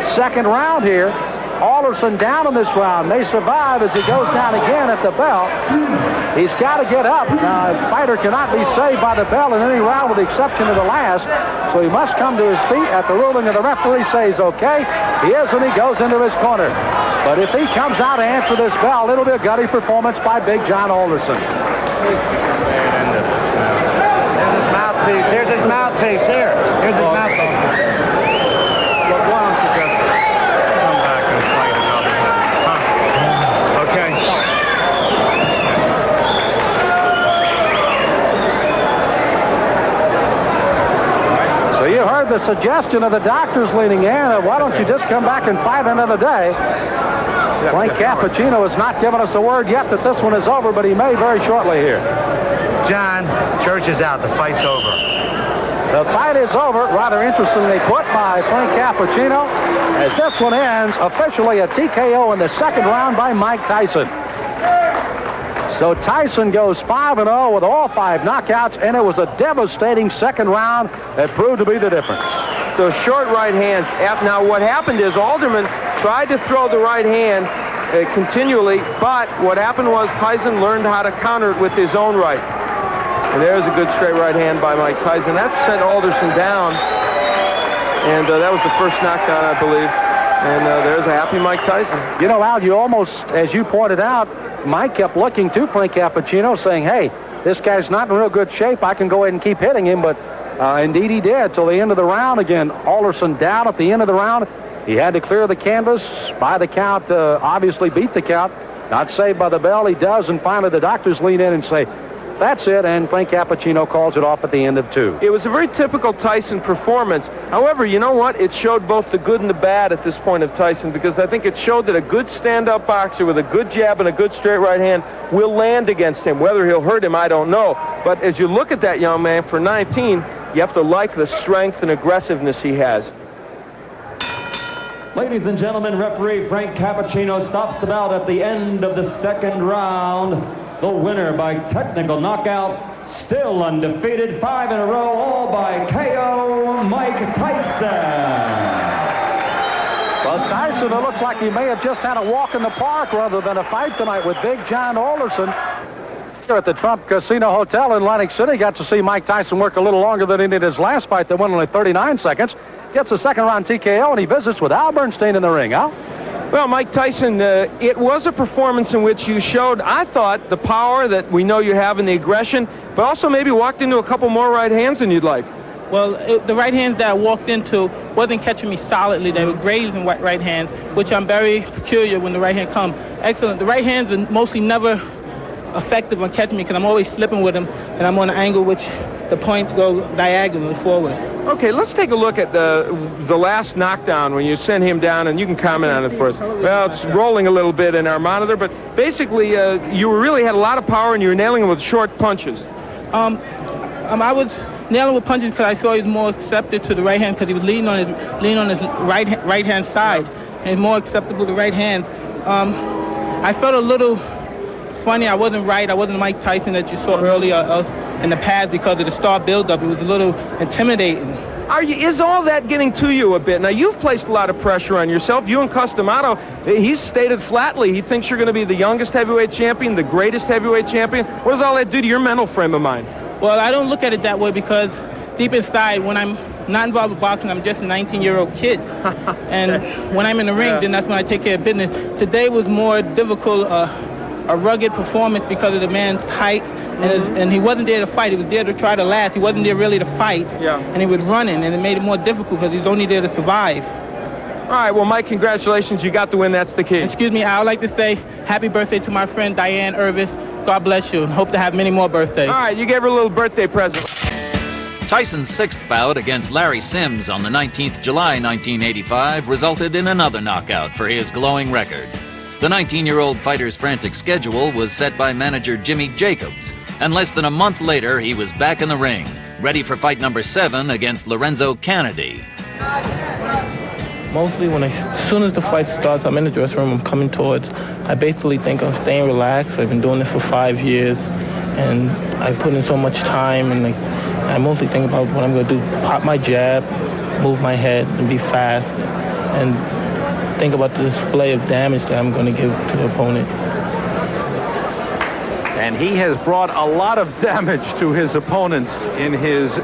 Speaker 10: second round here. Alderson down in this round, may survive as he goes down again at the bell. He's got to get up. Now, a fighter cannot be saved by the bell in any round with the exception of the last. So he must come to his feet at the ruling of the referee, says okay. He is, and he goes into his corner. But if he comes out to answer this bell, it'll be a gutty performance by Big John Alderson.
Speaker 11: Here's his mouthpiece. Here's his mouthpiece. Here's his mouthpiece.
Speaker 12: Why don't you just come back and fight another one? Huh? Okay.
Speaker 10: So you heard the suggestion of the doctors leaning in. Why don't you just come back and fight another day? Frank Cappuccino has not given us a word yet that this one is over, but he may very shortly here.
Speaker 11: John, church is out. The fight's over.
Speaker 10: The fight is over, rather interestingly put by Frank Cappuccino, as this one ends officially a TKO in the second round by Mike Tyson. So Tyson goes 5-0 with all 5 knockouts, and it was a devastating second round that proved to be the difference.
Speaker 12: Those short right hands. Now what happened is Alderman tried to throw the right hand continually, but what happened was Tyson learned how to counter it with his own right. And there's a good straight right hand by Mike Tyson. That sent Alderson down, and that was the first knockdown, I believe. And there's a happy Mike Tyson.
Speaker 10: You know, Al, you almost, as you pointed out, Mike kept looking to Frank Cappuccino saying, hey, this guy's not in real good shape. I can go ahead and keep hitting him, but indeed he did till the end of the round. Again, Alderson down at the end of the round. He had to clear the canvas by the count, obviously beat the count. Not saved by the bell. He does, and finally the doctors lean in and say, that's it, and Frank Cappuccino calls it off at the end of 2.
Speaker 12: It was a very typical Tyson performance. However, you know what? It showed both the good and the bad at this point of Tyson, because I think it showed that a good stand-up boxer with a good jab and a good straight right hand will land against him. Whether he'll hurt him, I don't know. But as you look at that young man, for 19, you have to like the strength and aggressiveness he has.
Speaker 7: Ladies and gentlemen, referee Frank Cappuccino stops the bout at the end of the second round. The winner by technical knockout, still undefeated, 5 in a row, all by KO, Mike Tyson.
Speaker 10: Well, Tyson, it looks like he may have just had a walk in the park rather than a fight tonight with Big John Alderson. Here at the Trump Casino Hotel in Atlantic City, got to see Mike Tyson work a little longer than he did his last fight that went only 39 seconds. Gets a second round TKO, and he visits with Al Bernstein in the ring. Al?
Speaker 12: Well, Mike Tyson, it was a performance in which you showed, I thought, the power that we know you have and the aggression, but also maybe walked into a couple more right hands than you'd like.
Speaker 13: Well, the right hands that I walked into wasn't catching me solidly. They were grazing right hands, which I'm very peculiar when the right hand comes. Excellent. The right hands are mostly never effective on catching me because I'm always slipping with them, and I'm on an angle which the points go diagonally forward.
Speaker 12: Okay, let's take a look at the last knockdown when you sent him down, and you can comment on it for us. Well, it's rolling a little bit in our monitor, but basically you really had a lot of power and you were nailing him with short punches.
Speaker 13: I was nailing with punches because I saw he was more accepted to the right hand because he was leaning on his right hand side, and more acceptable to the right hand. I felt a little funny. I wasn't right. I wasn't Mike Tyson that you saw earlier in the past because of the star buildup. It was a little intimidating.
Speaker 12: Is all that getting to you a bit? Now, you've placed a lot of pressure on yourself. You and Customato, he's stated flatly he thinks you're going to be the youngest heavyweight champion, the greatest heavyweight champion. What does all that do to your mental frame of mind?
Speaker 13: Well, I don't look at it that way because deep inside, when I'm not involved with boxing, I'm just a 19-year-old kid. And when I'm in the ring, then that's when I take care of business. Today was more difficult, a rugged performance because of the man's height, and he wasn't there to fight. He was there to try to last. He wasn't there really to fight, and he was running, and it made it more difficult because he's only there to survive.
Speaker 12: All right, well, Mike, congratulations. You got the win. That's the key.
Speaker 13: Excuse me, I would like to say happy birthday to my friend Diane Irvis. God bless you, and hope to have many more birthdays.
Speaker 12: All right, you gave her a little birthday present.
Speaker 6: Tyson's sixth bout against Larry Sims on the 19th July 1985 resulted in another knockout for his glowing record. The 19-year-old fighter's frantic schedule was set by manager Jimmy Jacobs, and less than a month later, he was back in the ring, ready for fight number 7 against Lorenzo Canady.
Speaker 13: Mostly as soon as the fight starts, I'm in the dressing room, I'm coming towards. I basically think I'm staying relaxed. I've been doing this for 5 years, and I put in so much time, and I mostly think about what I'm going to do. Pop my jab, move my head, and be fast, and think about the display of damage that I'm going to give to the opponent.
Speaker 10: And he has brought a lot of damage to his opponents in his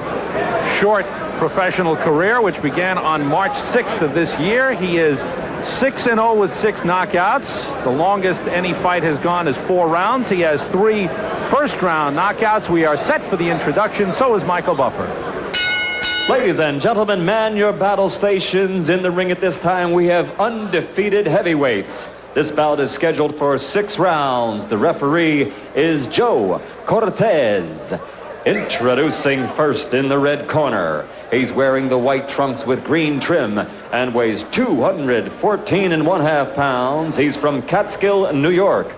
Speaker 10: short professional career, which began on March 6th of this year. He is 6-0 with 6 knockouts. The longest any fight has gone is 4 rounds. He has 3 first-round knockouts. We are set for the introduction. So is Michael Buffer.
Speaker 7: Ladies and gentlemen, man your battle stations. In the ring at this time, we have undefeated heavyweights. This bout is scheduled for 6 rounds. The referee is Joe Cortez. Introducing first in the red corner. He's wearing the white trunks with green trim and weighs 214.5 pounds. He's from Catskill, New York.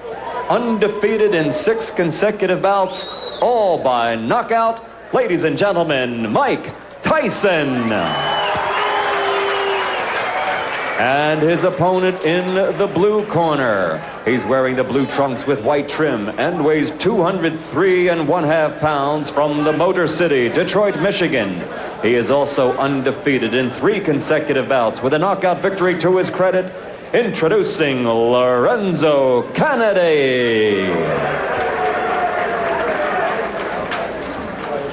Speaker 7: Undefeated in 6 consecutive bouts, all by knockout. Ladies and gentlemen, Mike Tyson. And his opponent in the blue corner. He's wearing the blue trunks with white trim and weighs 203.5 pounds from the Motor City, Detroit, Michigan. He is also undefeated in 3 consecutive bouts with a knockout victory to his credit. Introducing Lorenzo Canady.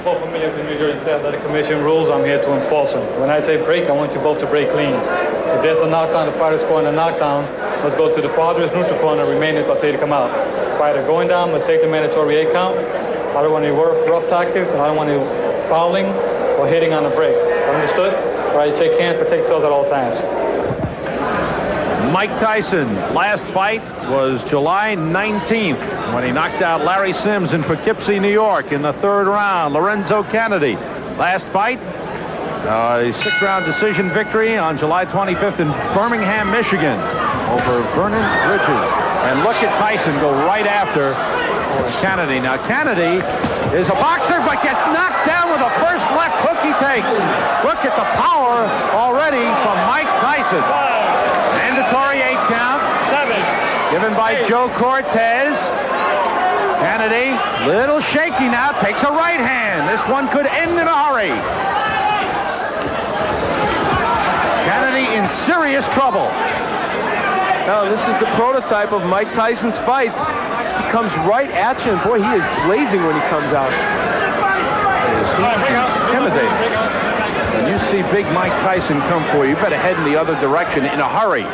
Speaker 14: Both familiar with the New Jersey Athletic Commission rules. I'm here to enforce them. When I say break, I want you both to break clean. If there's a knockdown, the fighter scoring a knockdown, let's go to the farthest neutral corner, remain until they come out. Fighter going down, let's take the mandatory 8 count. I don't want any rough tactics, and I don't want any fouling or hitting on the break. Understood? All right, shake hands, protect yourselves at all times.
Speaker 10: Mike Tyson, last fight was July 19th when he knocked out Larry Sims in Poughkeepsie, New York in the 3rd round. Lorenzo Canady, last fight, a 6-round decision victory on July 25th in Birmingham, Michigan over Vernon Bridges. And look at Tyson go right after Canady. Now Canady is a boxer but gets knocked down with the first left hook he takes. Look at the power already from Mike Tyson. Mandatory 8 count. 7. Given by Joe Cortez. Canady, little shaky now, takes a right hand. This one could end in a hurry. Canady in serious trouble.
Speaker 12: Now, this is the prototype of Mike Tyson's fights. He comes right at you, and boy, he is blazing when he comes out.
Speaker 10: Is he intimidating? When you see big Mike Tyson come for you, you better head in the other direction in a hurry.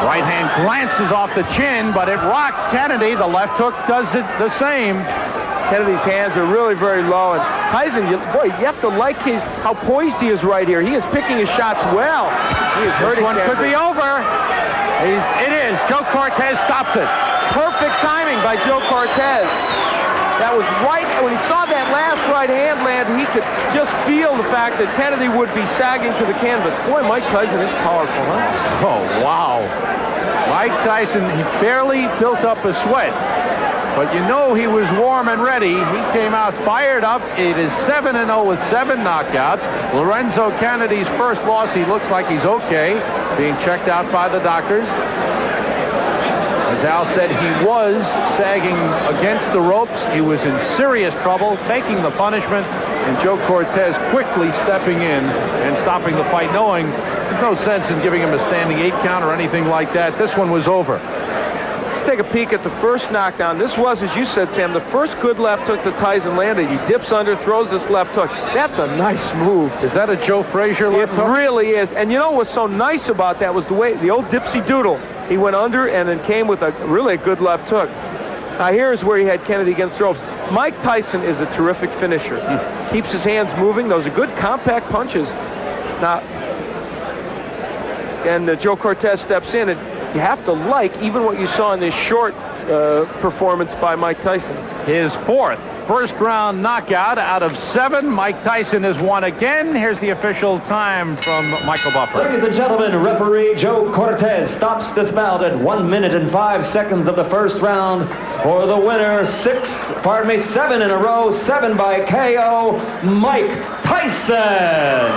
Speaker 10: Right hand glances off the chin, but it rocked Canady. The left hook does it the same.
Speaker 12: Kennedy's hands are really very low, and Tyson, boy, you have to like how poised he is right here. He is picking his shots well. He is hurting.
Speaker 10: This one could be over. It is. Joe Cortez stops it.
Speaker 12: Perfect timing by Joe Cortez. That was right, and when he saw that last right hand land, he could just feel the fact that Canady would be sagging to the canvas. Boy, Mike Tyson is powerful, huh?
Speaker 10: Oh, wow. Mike Tyson, he barely built up a sweat. But you know he was warm and ready. He came out fired up. It is 7-0 with 7 knockouts. Lorenzo Canady's first loss, he looks like he's okay, being checked out by the doctors. As Al said, he was sagging against the ropes. He was in serious trouble, taking the punishment, and Joe Cortez quickly stepping in and stopping the fight, knowing there's no sense in giving him a standing 8 count or anything like that. This one was over.
Speaker 12: Let's take a peek at the first knockdown. This was, as you said, Sam, the first good left hook that Tyson landed. He dips under, throws this left hook. That's a nice move.
Speaker 10: Is that a Joe Frazier left hook?
Speaker 12: It really is. And you know what's so nice about that was the way, the old dipsy doodle. He went under and then came with a really good left hook. Now here's where he had Canady against the ropes. Mike Tyson is a terrific finisher. Keeps his hands moving. Those are good compact punches. Now, and Joe Cortez steps in, and you have to like even what you saw in this short performance by Mike Tyson.
Speaker 10: His 4th first-round knockout out of 7. Mike Tyson has won again. Here's the official time from Michael Buffer.
Speaker 7: Ladies and gentlemen, referee Joe Cortez stops this bout at 1 minute and 5 seconds of the first round. For the winner, 7 in a row, 7 by KO, Mike Tyson.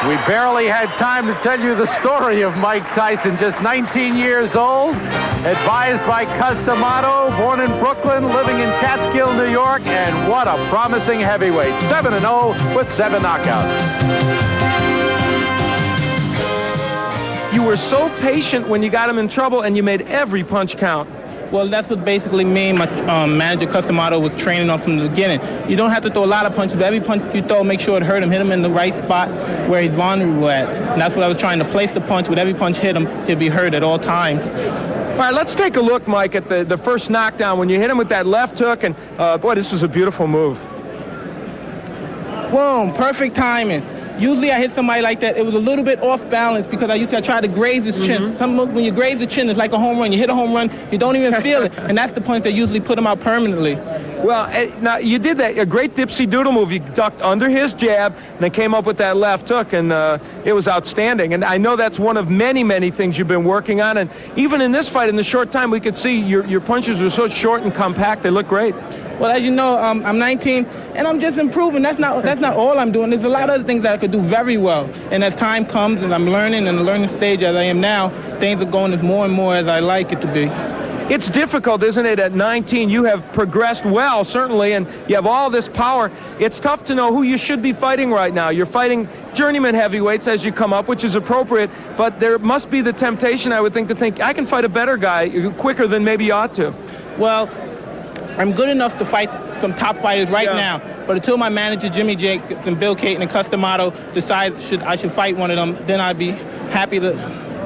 Speaker 10: We barely had time to tell you the story of Mike Tyson, just 19 years old, advised by Customato, born in Brooklyn, living in Catskill, New York, and what a promising heavyweight. 7-0 with 7 knockouts.
Speaker 12: You were so patient when you got him in trouble, and you made every punch count.
Speaker 13: Well, that's what basically me and my manager, Customato, was training on from the beginning. You don't have to throw a lot of punches, but every punch you throw, make sure it hurt him. Hit him in the right spot where he's vulnerable at. And that's what I was trying to place the punch. With every punch hit him, he'd be hurt at all times.
Speaker 12: All right, let's take a look, Mike, at the first knockdown when you hit him with that left hook. And, boy, this was a beautiful move.
Speaker 13: Boom, perfect timing. Usually I hit somebody like that, it was a little bit off balance because I try to graze his chin. When you graze the chin, it's like a home run. You hit a home run, you don't even feel it. And that's the punch that usually put him out permanently.
Speaker 12: Well, now you did that, a great dipsy doodle move. You ducked under his jab and then came up with that left hook, and it was outstanding. And I know that's one of many, many things you've been working on. And even in this fight, in the short time, we could see your punches are so short and compact, they look great.
Speaker 13: Well, as you know, I'm 19, and I'm just improving. That's not all I'm doing. There's a lot of other things that I could do very well. And as time comes and I'm learning in the learning stage as I am now, things are going as more and more as I like it to be.
Speaker 12: It's difficult, isn't it? At 19, you have progressed well, certainly, and you have all this power. It's tough to know who you should be fighting right now. You're fighting journeyman heavyweights as you come up, which is appropriate, but there must be the temptation, I would think, to think, I can fight a better guy quicker than maybe you ought to.
Speaker 13: Well, I'm good enough to fight some top fighters right now, but until my manager, Jimmy Jacobs and Bill Caton and Customato decide I should fight one of them, then I'd be happy to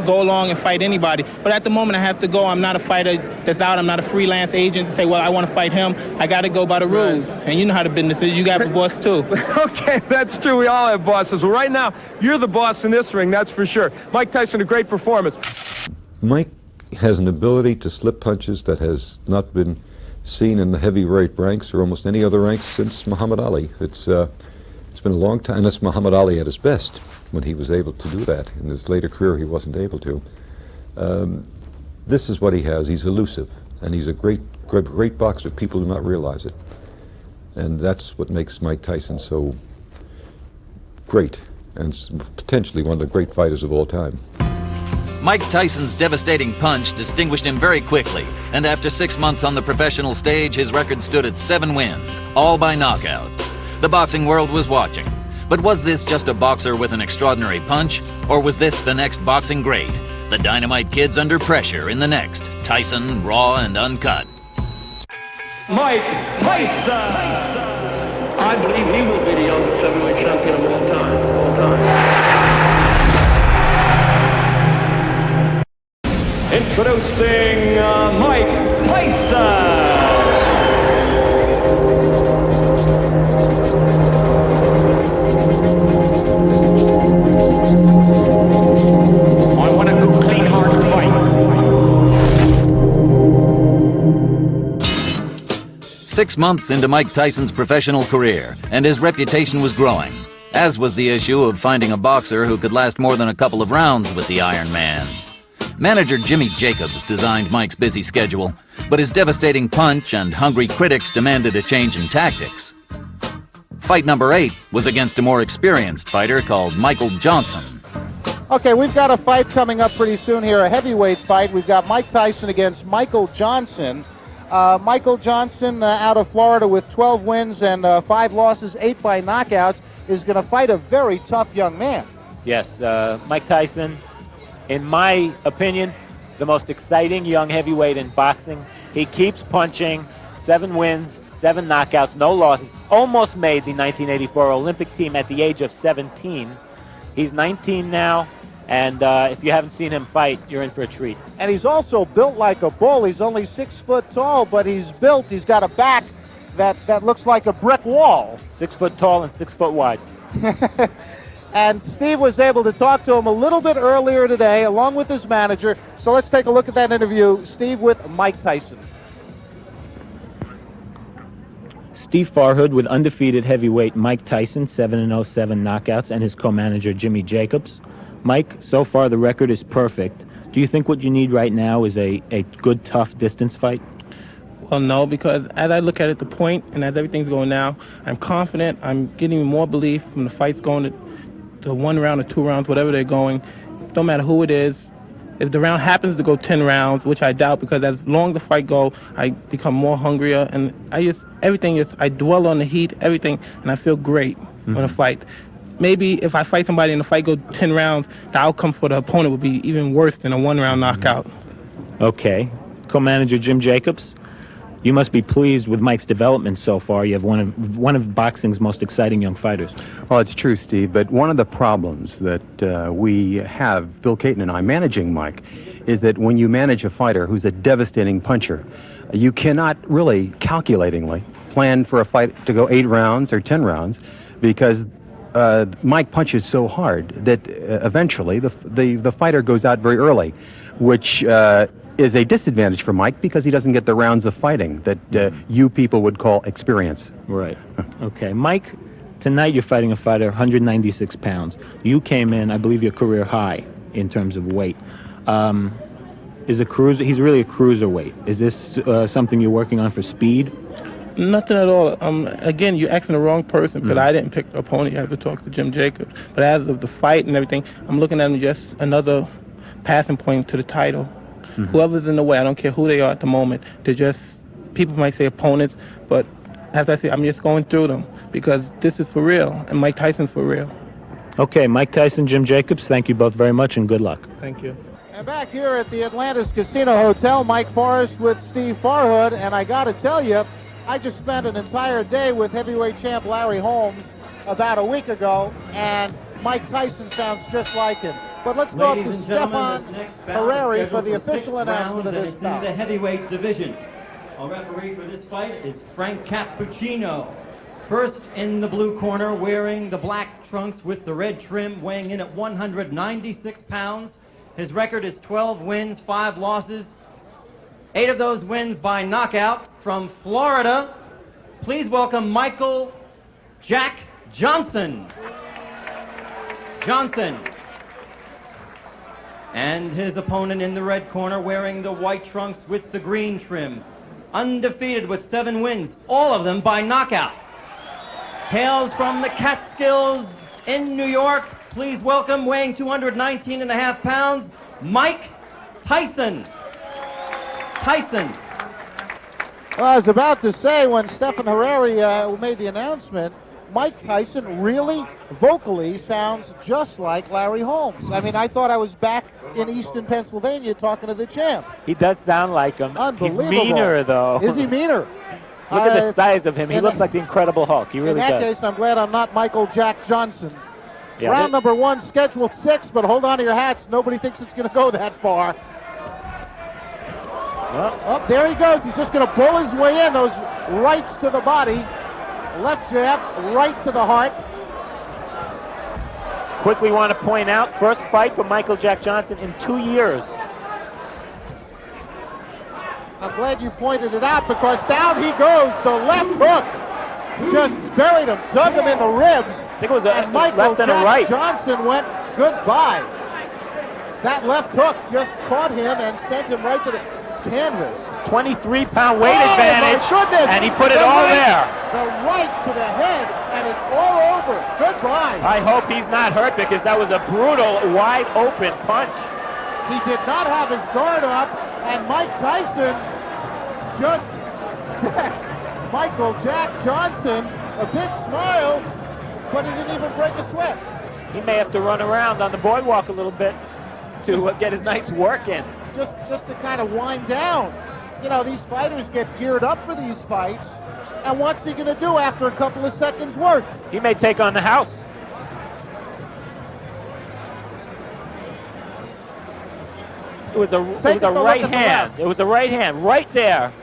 Speaker 13: go along and fight anybody. But at the moment, I have to go. I'm not a fighter that's out. I'm not a freelance agent to say, well, I want to fight him. I got to go by the rules. And you know how the business is. You got a boss, too.
Speaker 12: Okay, that's true. We all have bosses. Well, right now, you're the boss in this ring, that's for sure. Mike Tyson, a great performance.
Speaker 15: Mike has an ability to slip punches that has not been seen in the heavyweight ranks or almost any other ranks since Muhammad Ali. It's been a long time. That's Muhammad Ali at his best when he was able to do that. In his later career, he wasn't able to. This is what he has. He's elusive, and he's a great boxer. People do not realize it, and that's what makes Mike Tyson so great and potentially one of the great fighters of all time.
Speaker 6: Mike Tyson's devastating punch distinguished him very quickly, and after 6 months on the professional stage, his record stood at 7 wins, all by knockout. The boxing world was watching. But was this just a boxer with an extraordinary punch, or was this the next boxing great? The Dynamite Kid's under pressure in the next Tyson, Raw and Uncut.
Speaker 16: Mike Tyson! I believe he will be the youngest heavyweight champion of all time. Introducing Mike Tyson. I want a good, clean, hard fight.
Speaker 6: 6 months into Mike Tyson's professional career, and his reputation was growing, as was the issue of finding a boxer who could last more than a couple of rounds with the Iron Man. Manager Jimmy Jacobs designed Mike's busy schedule, but his devastating punch and hungry critics demanded a change in tactics. Fight number 8 was against a more experienced fighter called Michael Johnson.
Speaker 10: Okay, we've got a fight coming up pretty soon here, a heavyweight fight. We've got Mike Tyson against Michael Johnson. Michael Johnson out of Florida with 12 wins and 5 losses, 8 by knockouts, is going to fight a very tough young man.
Speaker 17: Yes, Mike Tyson, in my opinion, the most exciting young heavyweight in boxing. He keeps punching, 7 wins, 7 knockouts, no losses. Almost made the 1984 Olympic team at the age of 17. He's 19 now, and if you haven't seen him fight, you're in for a treat.
Speaker 10: And he's also built like a bull. He's only 6 foot tall, but he's built. He's got a back that looks like a brick wall.
Speaker 17: 6 foot tall and 6 foot wide.
Speaker 10: And Steve was able to talk to him a little bit earlier today, along with his manager. So let's take a look at that interview. Steve with Mike Tyson.
Speaker 17: Steve Farhood with undefeated heavyweight Mike Tyson, 7-0, 7 knockouts, and his co-manager Jimmy Jacobs. Mike, so far the record is perfect. Do you think what you need right now is a good, tough distance fight?
Speaker 13: Well, no, because as I look at it, the point, and as everything's going now, I'm confident. I'm getting more belief from the fights going to 1 round or 2 rounds, whatever they're going. Don't matter who it is. If the round happens to go 10 rounds, which I doubt, because as long as the fight go, I become more hungrier, and I dwell on the heat, everything, and I feel great on a fight. Maybe if I fight somebody and the fight goes 10 rounds, the outcome for the opponent would be even worse than a 1-round knockout.
Speaker 17: Okay. co-manager Jim Jacobs. You must be pleased with Mike's development so far. You have one of boxing's most exciting young fighters.
Speaker 18: Well, it's true, Steve, but one of the problems that we have, Bill Caton and I, managing Mike, is that when you manage a fighter who's a devastating puncher, you cannot really calculatingly plan for a fight to go 8 rounds or 10 rounds, because Mike punches so hard that eventually the fighter goes out very early, which is a disadvantage for Mike because he doesn't get the rounds of fighting that you people would call experience.
Speaker 17: Right. Okay. Mike, tonight you're fighting a fighter 196 pounds. You came in, I believe, your career high in terms of weight. Is a cruiser? He's really a cruiserweight. Is this something you're working on for speed?
Speaker 13: Nothing at all. Again, you're asking the wrong person because I didn't pick the opponent. You have to talk to Jim Jacobs. But as of the fight and everything, I'm looking at him just another passing point to the title. Whoever's in the way, I don't care who they are at the moment. They're just, people might say opponents, but as I say, I'm just going through them because this is for real, and Mike Tyson's for real.
Speaker 17: Okay, Mike Tyson, Jim Jacobs, thank you both very much and good luck.
Speaker 13: Thank you.
Speaker 19: And back here at the Atlantis Casino Hotel, Mike Forrest with Steve Farhood, and I got to tell you, I just spent an entire day with heavyweight champ Larry Holmes about a week ago, and Mike Tyson sounds just like him. But let's go up to Stefan Herreri for the official announcement of this bout.
Speaker 20: In the heavyweight division. Our referee for this fight is Frank Cappuccino. First in the blue corner, wearing the black trunks with the red trim, weighing in at 196 pounds. His record is 12 wins, 5 losses. 8 of those wins by knockout. From Florida, please welcome Michael Jack Johnson. And his opponent in the red corner, wearing the white trunks with the green trim. Undefeated with 7 wins, all of them by knockout. Hails from the Catskills in New York. Please welcome, weighing 219.5 pounds, Mike Tyson.
Speaker 19: Well, I was about to say, when Stefan Herreri made the announcement, Mike Tyson really vocally sounds just like Larry Holmes. I mean, I thought I was back in Easton, Pennsylvania talking to the champ.
Speaker 17: He does sound like him.
Speaker 19: Unbelievable.
Speaker 17: He's meaner, though.
Speaker 19: Is he meaner?
Speaker 17: Look at the size of him. He looks like the Incredible Hulk. He really does.
Speaker 19: In that case, I'm glad I'm not Michael Jack Johnson.
Speaker 17: Yeah,
Speaker 19: Round number 1, scheduled 6, but hold on to your hats. Nobody thinks it's going to go that far. Oh, there he goes. He's just going to pull his way in. Those rights to the body. Left jab, right to the heart.
Speaker 17: Quickly want to point out, first fight for Michael Jack Johnson in 2 years.
Speaker 19: I'm glad you pointed it out because down he goes. The left hook just buried him, dug him in the ribs.
Speaker 17: I think it was a
Speaker 19: Michael
Speaker 17: left and a right.
Speaker 19: Johnson went goodbye. That left hook just caught him and sent him right to the canvas.
Speaker 17: 23-pound weight advantage, and he put it all there.
Speaker 19: The right to the head, and it's all over. Goodbye.
Speaker 17: I hope he's not hurt because that was a brutal, wide-open punch.
Speaker 19: He did not have his guard up, and Mike Tyson just Michael Jack Johnson, a big smile, but he didn't even break a sweat.
Speaker 17: He may have to run around on the boardwalk a little bit to get his night's work in.
Speaker 19: Just to kind of wind down. You know, these fighters get geared up for these fights, and what's he going to do after a couple of seconds work?
Speaker 17: He may take on the house. It was a right hand. It was a right hand right there.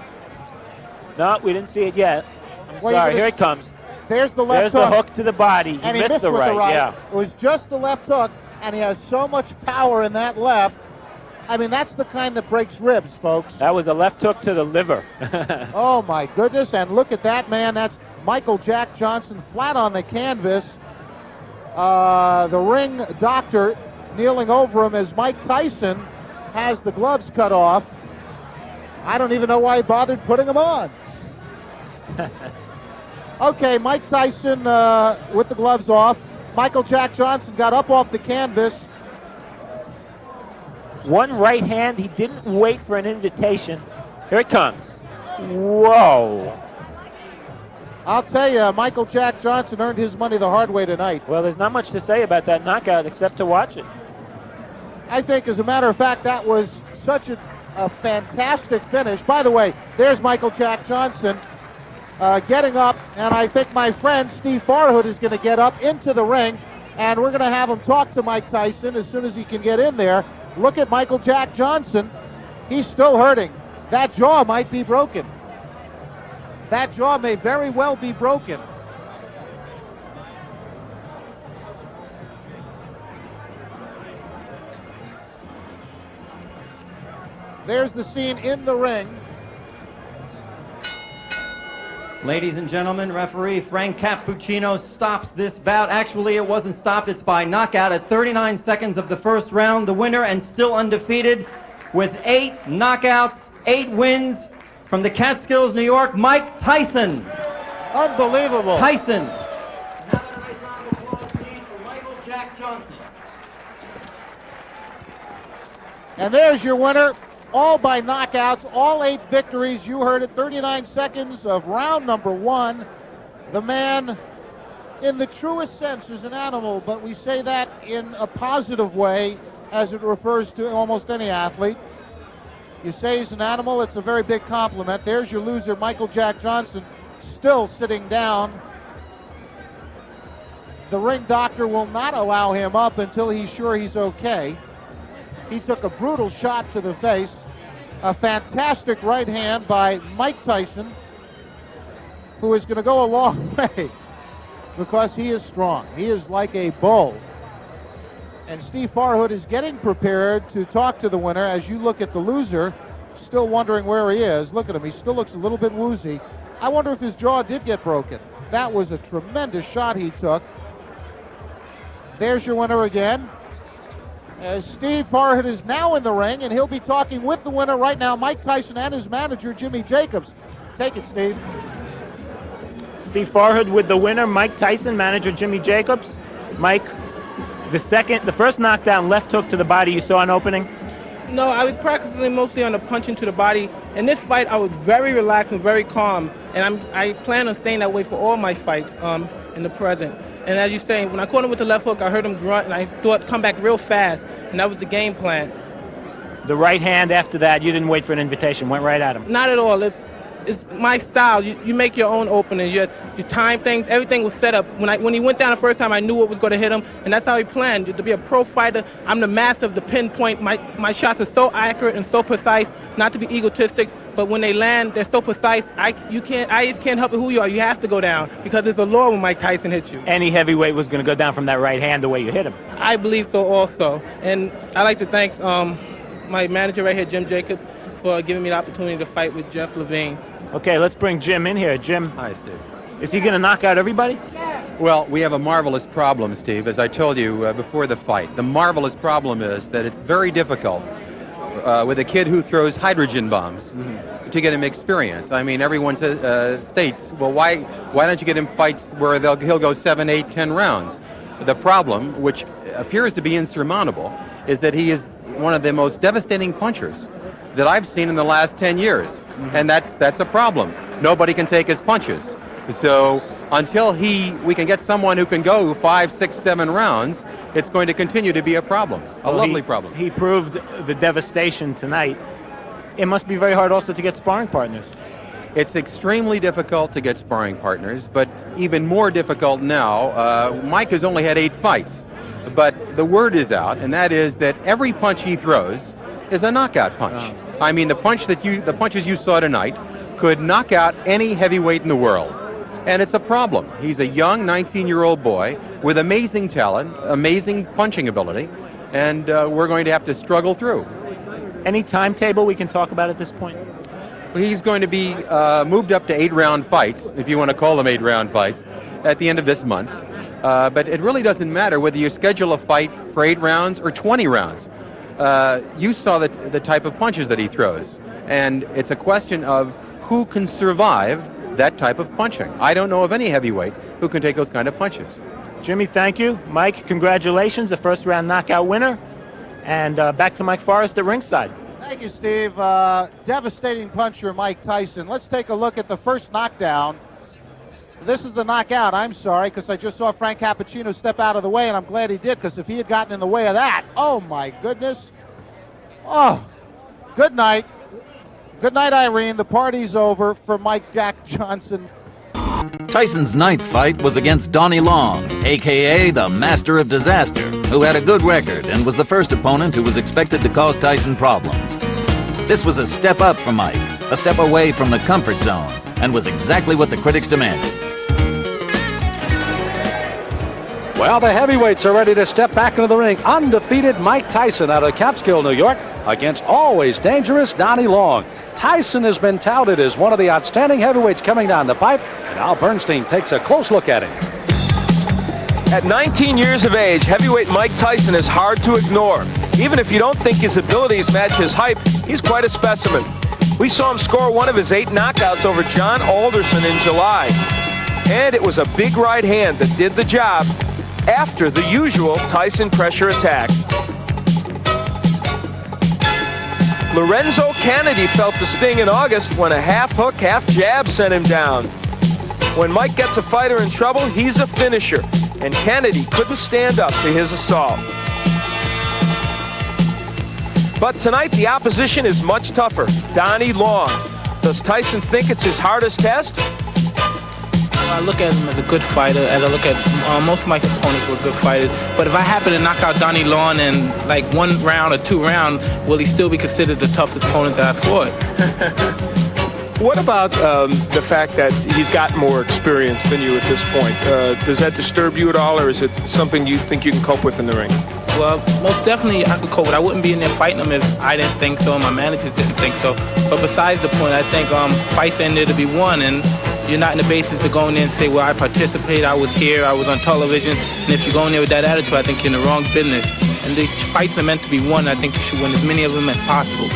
Speaker 17: No, we didn't see it yet. I'm sorry. Here it comes.
Speaker 19: There's the left
Speaker 17: hook.
Speaker 19: hook.
Speaker 17: There's the hook to the body.
Speaker 19: And
Speaker 17: he missed the right. Yeah.
Speaker 19: It was just the left hook, and he has so much power in that left. I mean, that's the kind that breaks ribs, folks.
Speaker 17: That was a left hook to the liver.
Speaker 19: Oh, my goodness. And look at that, man. That's Michael Jack Johnson flat on the canvas. The ring doctor kneeling over him as Mike Tyson has the gloves cut off. I don't even know why he bothered putting them on. Okay, Mike Tyson with the gloves off. Michael Jack Johnson got up off the canvas.
Speaker 17: One right hand, he didn't wait for an invitation. Here it comes. Whoa.
Speaker 19: I'll tell you, Michael Jack Johnson earned his money the hard way tonight.
Speaker 17: Well, there's not much to say about that knockout except to watch it.
Speaker 19: I think, as a matter of fact, that was such a a fantastic finish. By the way, there's Michael Jack Johnson getting up, and I think my friend Steve Farhood is going to get up into the ring, and we're going to have him talk to Mike Tyson as soon as he can get in there. Look at Michael Jack Johnson. He's still hurting. That jaw might be broken. That jaw may very well be broken. There's the scene in the ring.
Speaker 20: Ladies and gentlemen, referee Frank Cappuccino stops this bout. Actually, it wasn't stopped. It's by knockout at 39 seconds of the first round. The winner and still undefeated with 8 knockouts, 8 wins from the Catskills, New York, Mike Tyson.
Speaker 19: Unbelievable.
Speaker 20: Tyson. Another nice round of applause, please, for Michael Jack Johnson.
Speaker 19: And there's your winner. All by knockouts, all 8 victories. You heard it, 39 seconds of round number 1. The man, in the truest sense, is an animal, but we say that in a positive way as it refers to almost any athlete. You say he's an animal, it's a very big compliment. There's your loser, Michael Jack Johnson, still sitting down. The ring doctor will not allow him up until he's sure he's okay. He took a brutal shot to the face. A fantastic right hand by Mike Tyson, who is going to go a long way because he is strong. He is like a bull. And Steve Farhood is getting prepared to talk to the winner. As you look at the loser, still wondering where he is. Look at him. He still looks a little bit woozy. I wonder if his jaw did get broken. That was a tremendous shot he took. There's your winner again. As Steve Farhood is now in the ring, and he'll be talking with the winner right now, Mike Tyson, and his manager, Jimmy Jacobs. Take it, Steve.
Speaker 17: Steve Farhood with the winner, Mike Tyson, manager Jimmy Jacobs. Mike, the first knockdown, left hook to the body, you saw an opening?
Speaker 13: No, I was practicing mostly on the punching to the body. In this fight, I was very relaxed and very calm, and I plan on staying that way for all my fights in the present. And as you say, when I caught him with the left hook, I heard him grunt, and I thought come back real fast, and that was the game plan.
Speaker 17: The right hand after that, you didn't wait for an invitation, went right at him.
Speaker 13: Not at all. It's my style. You make your own opening. You time things. Everything was set up. When he went down the first time, I knew what was going to hit him, and that's how he planned. To be a pro fighter, I'm the master of the pinpoint. My shots are so accurate and so precise, not to be egotistic, but when they land, they're so precise, I just can't help it who you are. You have to go down because there's a law when Mike Tyson hits you.
Speaker 17: Any heavyweight was going to go down from that right hand the way you hit him.
Speaker 13: I believe so also. And I'd like to thank my manager right here, Jim Jacobs, for giving me the opportunity to fight with Jeff Levine.
Speaker 17: Okay, let's bring Jim in here. Jim.
Speaker 18: Hi, Steve.
Speaker 17: Is he going to knock out everybody?
Speaker 18: Well, we have a marvelous problem, Steve, as I told you before the fight. The marvelous problem is that it's very difficult with a kid who throws hydrogen bombs to get him experience. I mean, everyone states, well, why don't you get him fights where he'll go 7, 8, 10 rounds? The problem, which appears to be insurmountable, is that he is one of the most devastating punchers that I've seen in the last 10 years. And that's a problem. Nobody can take his punches. So until we can get someone who can go 5, 6, 7 rounds, it's going to continue to be a problem, a lovely problem.
Speaker 17: He proved the devastation tonight. It must be very hard also to get sparring partners.
Speaker 18: It's extremely difficult to get sparring partners, but even more difficult now. Mike has only had 8 fights, but the word is out, and that is that every punch he throws is a knockout punch. I mean, the punches you saw tonight could knock out any heavyweight in the world. And it's a problem. He's a young 19-year-old boy with amazing talent, amazing punching ability, and we're going to have to struggle through.
Speaker 17: Any timetable we can talk about at this point?
Speaker 18: He's going to be moved up to 8-round fights, if you want to call them 8-round fights, at the end of this month. But it really doesn't matter whether you schedule a fight for 8 rounds or 20 rounds. You saw the type of punches that he throws, and it's a question of who can survive that type of punching. I don't know of any heavyweight who can take those kind of punches.
Speaker 17: Jimmy, thank you. Mike, congratulations, the first round knockout winner. And back to Mike Forrest at ringside.
Speaker 19: Thank you, Steve. Devastating puncher, Mike Tyson. Let's take a look at the first knockdown. This is the knockout. I'm sorry, because I just saw Frank Cappuccino step out of the way, and I'm glad he did, because if he had gotten in the way of that, oh my goodness. Oh, Good night. Good night, Irene. The party's over for Mike Jack Johnson.
Speaker 6: Tyson's ninth fight was against Donnie Long, a.k.a. the Master of Disaster, who had a good record and was the first opponent who was expected to cause Tyson problems. This was a step up for Mike, a step away from the comfort zone, and was exactly what the critics demanded.
Speaker 10: Well, the heavyweights are ready to step back into the ring. Undefeated Mike Tyson out of Catskill, New York, against always dangerous Donnie Long. Tyson has been touted as one of the outstanding heavyweights coming down the pipe, and Al Bernstein takes a close look at him.
Speaker 12: At 19 years of age, heavyweight Mike Tyson is hard to ignore. Even if you don't think his abilities match his hype, he's quite a specimen. We saw him score one of his 8 knockouts over John Alderson in July. And it was a big right hand that did the job after the usual Tyson pressure attack. Lorenzo Canady felt the sting in August when a half hook, half jab sent him down. When Mike gets a fighter in trouble, he's a finisher, and Canady couldn't stand up to his assault. But tonight, the opposition is much tougher. Donnie Long. Does Tyson think it's his hardest test?
Speaker 13: I look at him as a good fighter, as I look at most of my opponents were good fighters. But if I happen to knock out Donnie Long in like 1 round or 2 rounds, will he still be considered the toughest opponent that I fought?
Speaker 12: What about the fact that he's got more experience than you at this point? Does that disturb you at all, or is it something you think you can cope with in the ring?
Speaker 13: Well, most definitely I could cope with. I wouldn't be in there fighting him if I didn't think so and my managers didn't think so. But besides the point, I think fights in there to be won, and you're not in the basis to go in there and say, well, I participated, I was here, I was on television. And if you go in there with that attitude, I think you're in the wrong business. And these fights are meant to be won. I think you should win as many of them as possible.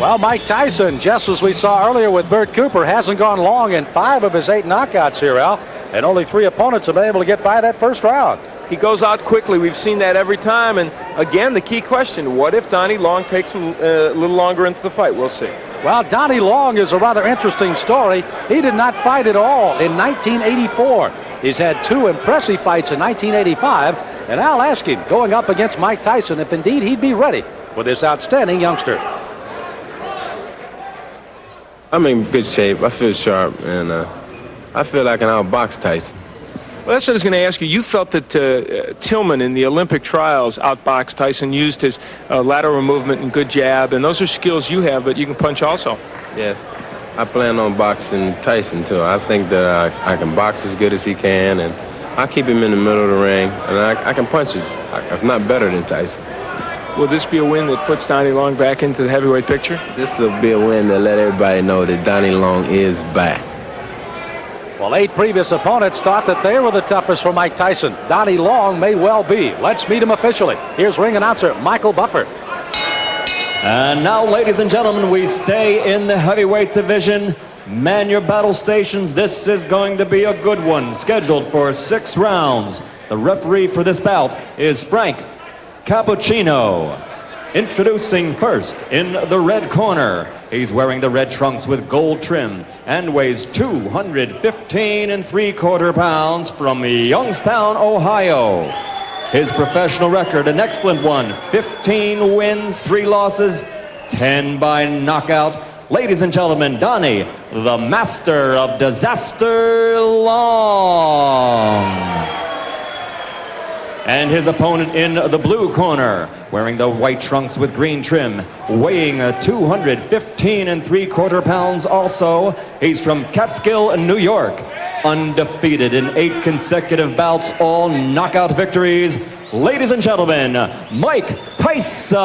Speaker 10: Well, Mike Tyson, just as we saw earlier with Bert Cooper, hasn't gone long in 5 of his 8 knockouts here, Al. And only 3 opponents have been able to get by that first round.
Speaker 12: He goes out quickly. We've seen that every time. And again, the key question, what if Donnie Long takes him a little longer into the fight? We'll see.
Speaker 10: Well, Donnie Long is a rather interesting story. He did not fight at all in 1984. He's had 2 impressive fights in 1985. And I'll ask him, going up against Mike Tyson, if indeed he'd be ready for this outstanding youngster.
Speaker 21: I'm in good shape. I feel sharp, and I feel like I can outbox Tyson.
Speaker 12: Well, that's what I was going to ask you. You felt that Tillman in the Olympic trials outboxed Tyson, used his lateral movement and good jab, and those are skills you have, but you can punch also.
Speaker 21: Yes. I plan on boxing Tyson, too. I think that I can box as good as he can, and I'll keep him in the middle of the ring, and I can punch if not better than Tyson.
Speaker 12: Will this be a win that puts Donnie Long back into the heavyweight picture?
Speaker 21: This will be a win that let everybody know that Donnie Long is back.
Speaker 10: Well, 8 previous opponents thought that they were the toughest for Mike Tyson. Donnie Long may well be. Let's meet him officially. Here's ring announcer Michael Buffer.
Speaker 7: And now, ladies and gentlemen, we stay in the heavyweight division. Man your battle stations. This is going to be a good one, scheduled for 6 rounds. The referee for this bout is Frank Cappuccino. Introducing first in the red corner. He's wearing the red trunks with gold trim and weighs 215 3/4 pounds from Youngstown, Ohio. His professional record, an excellent one. 15 wins, 3 losses, 10 by knockout. Ladies and gentlemen, Donnie, the Master of Disaster Long. And his opponent in the blue corner, wearing the white trunks with green trim, weighing 215 3/4 pounds also. He's from Catskill, New York. Undefeated in 8 consecutive bouts, all knockout victories. Ladies and gentlemen, Mike Tyson.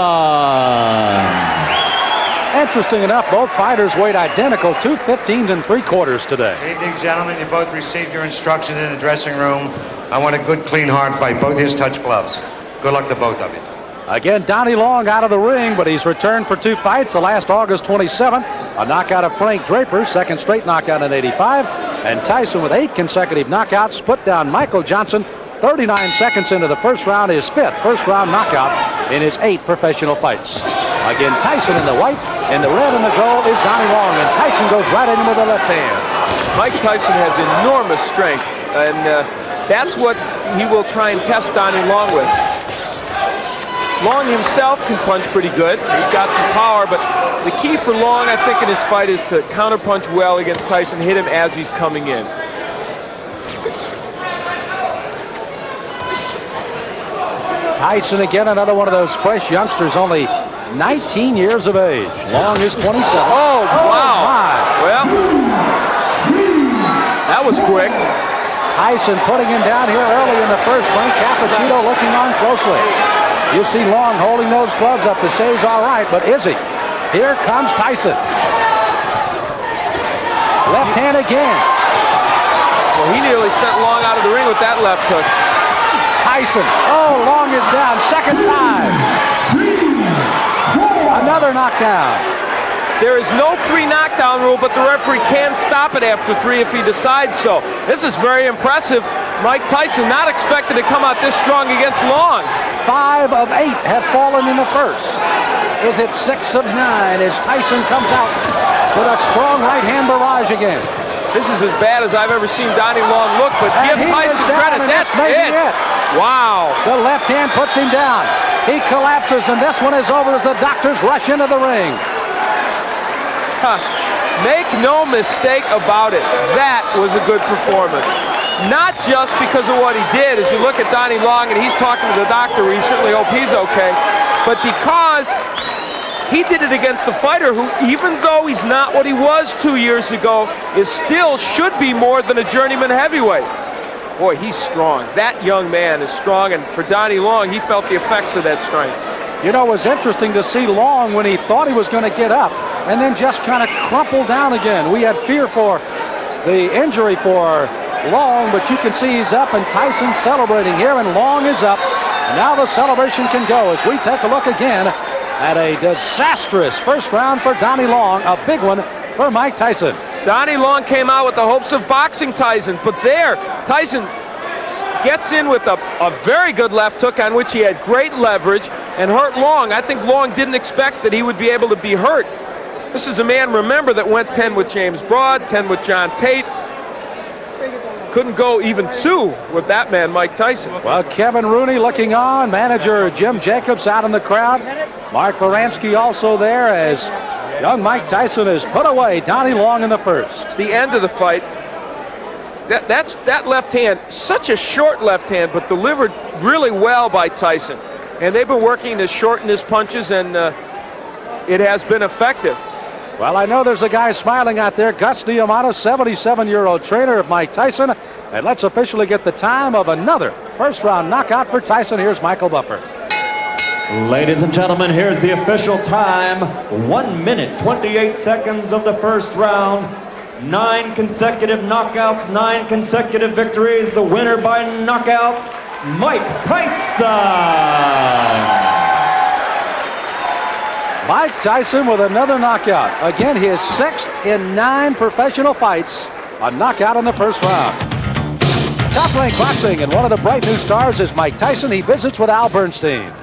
Speaker 10: Interesting enough, both fighters weighed identical, 215 3/4 today.
Speaker 11: Good evening, gentlemen. You both received your instructions in the dressing room. I want a good, clean, hard fight. Both his touch gloves. Good luck to both of you.
Speaker 10: Again, Donnie Long out of the ring, but he's returned for 2 fights. The last August 27th, a knockout of Frank Draper, 2nd straight knockout in 85. And Tyson with 8 consecutive knockouts, put down Michael Johnson 39 seconds into the first round, his 5th first-round knockout in his 8 professional fights. Again, Tyson in the white, and the red and the gold is Donnie Long, and Tyson goes right in with the left hand.
Speaker 12: Mike Tyson has enormous strength, and that's what he will try and test Donnie Long with. Long himself can punch pretty good. He's got some power, but the key for Long, I think, in his fight is to counterpunch well against Tyson, hit him as he's coming in.
Speaker 10: Tyson again, another one of those fresh youngsters, only 19 years of age. Long is 27.
Speaker 12: Oh, wow. Well, that was quick.
Speaker 10: Tyson putting him down here early in the first. Frank Cappuccino looking on closely. You see Long holding those gloves up to say he's all right, but is he? Here comes Tyson. Left hand again.
Speaker 12: Well, he nearly sent Long out of the ring with that left hook.
Speaker 10: Tyson. Oh, Long is down. Second time. Another knockdown.
Speaker 12: There is no 3 knockdown rule, but the referee can stop it after 3 if he decides so. This is very impressive. Mike Tyson not expected to come out this strong against Long.
Speaker 10: 5 of 8 have fallen in the first. Is it 6 of 9 as Tyson comes out with a strong right hand barrage again?
Speaker 12: This is as bad as I've ever seen Donnie Long look, but give Tyson credit. That's it. Wow.
Speaker 10: The left hand puts him down. He collapses, and this one is over as the doctors rush into the ring.
Speaker 12: Make no mistake about it. That was a good performance. Not just because of what he did, as you look at Donnie Long, and he's talking to the doctor, we certainly hope he's okay, but because he did it against a fighter who, even though he's not what he was 2 years ago, is still should be more than a journeyman heavyweight. Boy, he's strong. That young man is strong, and for Donnie Long, he felt the effects of that strength.
Speaker 10: You know, it was interesting to see Long when he thought he was going to get up and then just kind of crumple down again. We had fear for the injury for Long, but you can see he's up, and Tyson's celebrating here, and Long is up. Now the celebration can go as we take a look again at a disastrous first round for Donnie Long, a big one for Mike Tyson.
Speaker 12: Donnie Long came out with the hopes of boxing Tyson, but there, Tyson gets in with a very good left hook on which he had great leverage and hurt Long. I think Long didn't expect that he would be able to be hurt. This is a man, remember, that went 10 with James Broad, 10 with John Tate. Couldn't go even 2 with that man, Mike Tyson.
Speaker 10: Well, Kevin Rooney looking on. Manager Jim Jacobs out in the crowd. Mark Baranski also there as young Mike Tyson has put away Donnie Long in the first.
Speaker 12: The end of the fight. That left hand, such a short left hand, but delivered really well by Tyson. And they've been working to shorten his punches, and it has been effective.
Speaker 10: Well, I know there's a guy smiling out there, Gus Diamano, 77-year-old trainer of Mike Tyson. And let's officially get the time of another first-round knockout for Tyson. Here's Michael Buffer.
Speaker 7: Ladies and gentlemen, here's the official time. 1 minute, 28 seconds of the first round. 9 consecutive knockouts, 9 consecutive victories. The winner by knockout, Mike Tyson.
Speaker 10: Mike Tyson with another knockout. Again, his 6th in 9 professional fights. A knockout in the first round. Top Rank Boxing, and one of the bright new stars is Mike Tyson. He visits with Al Bernstein.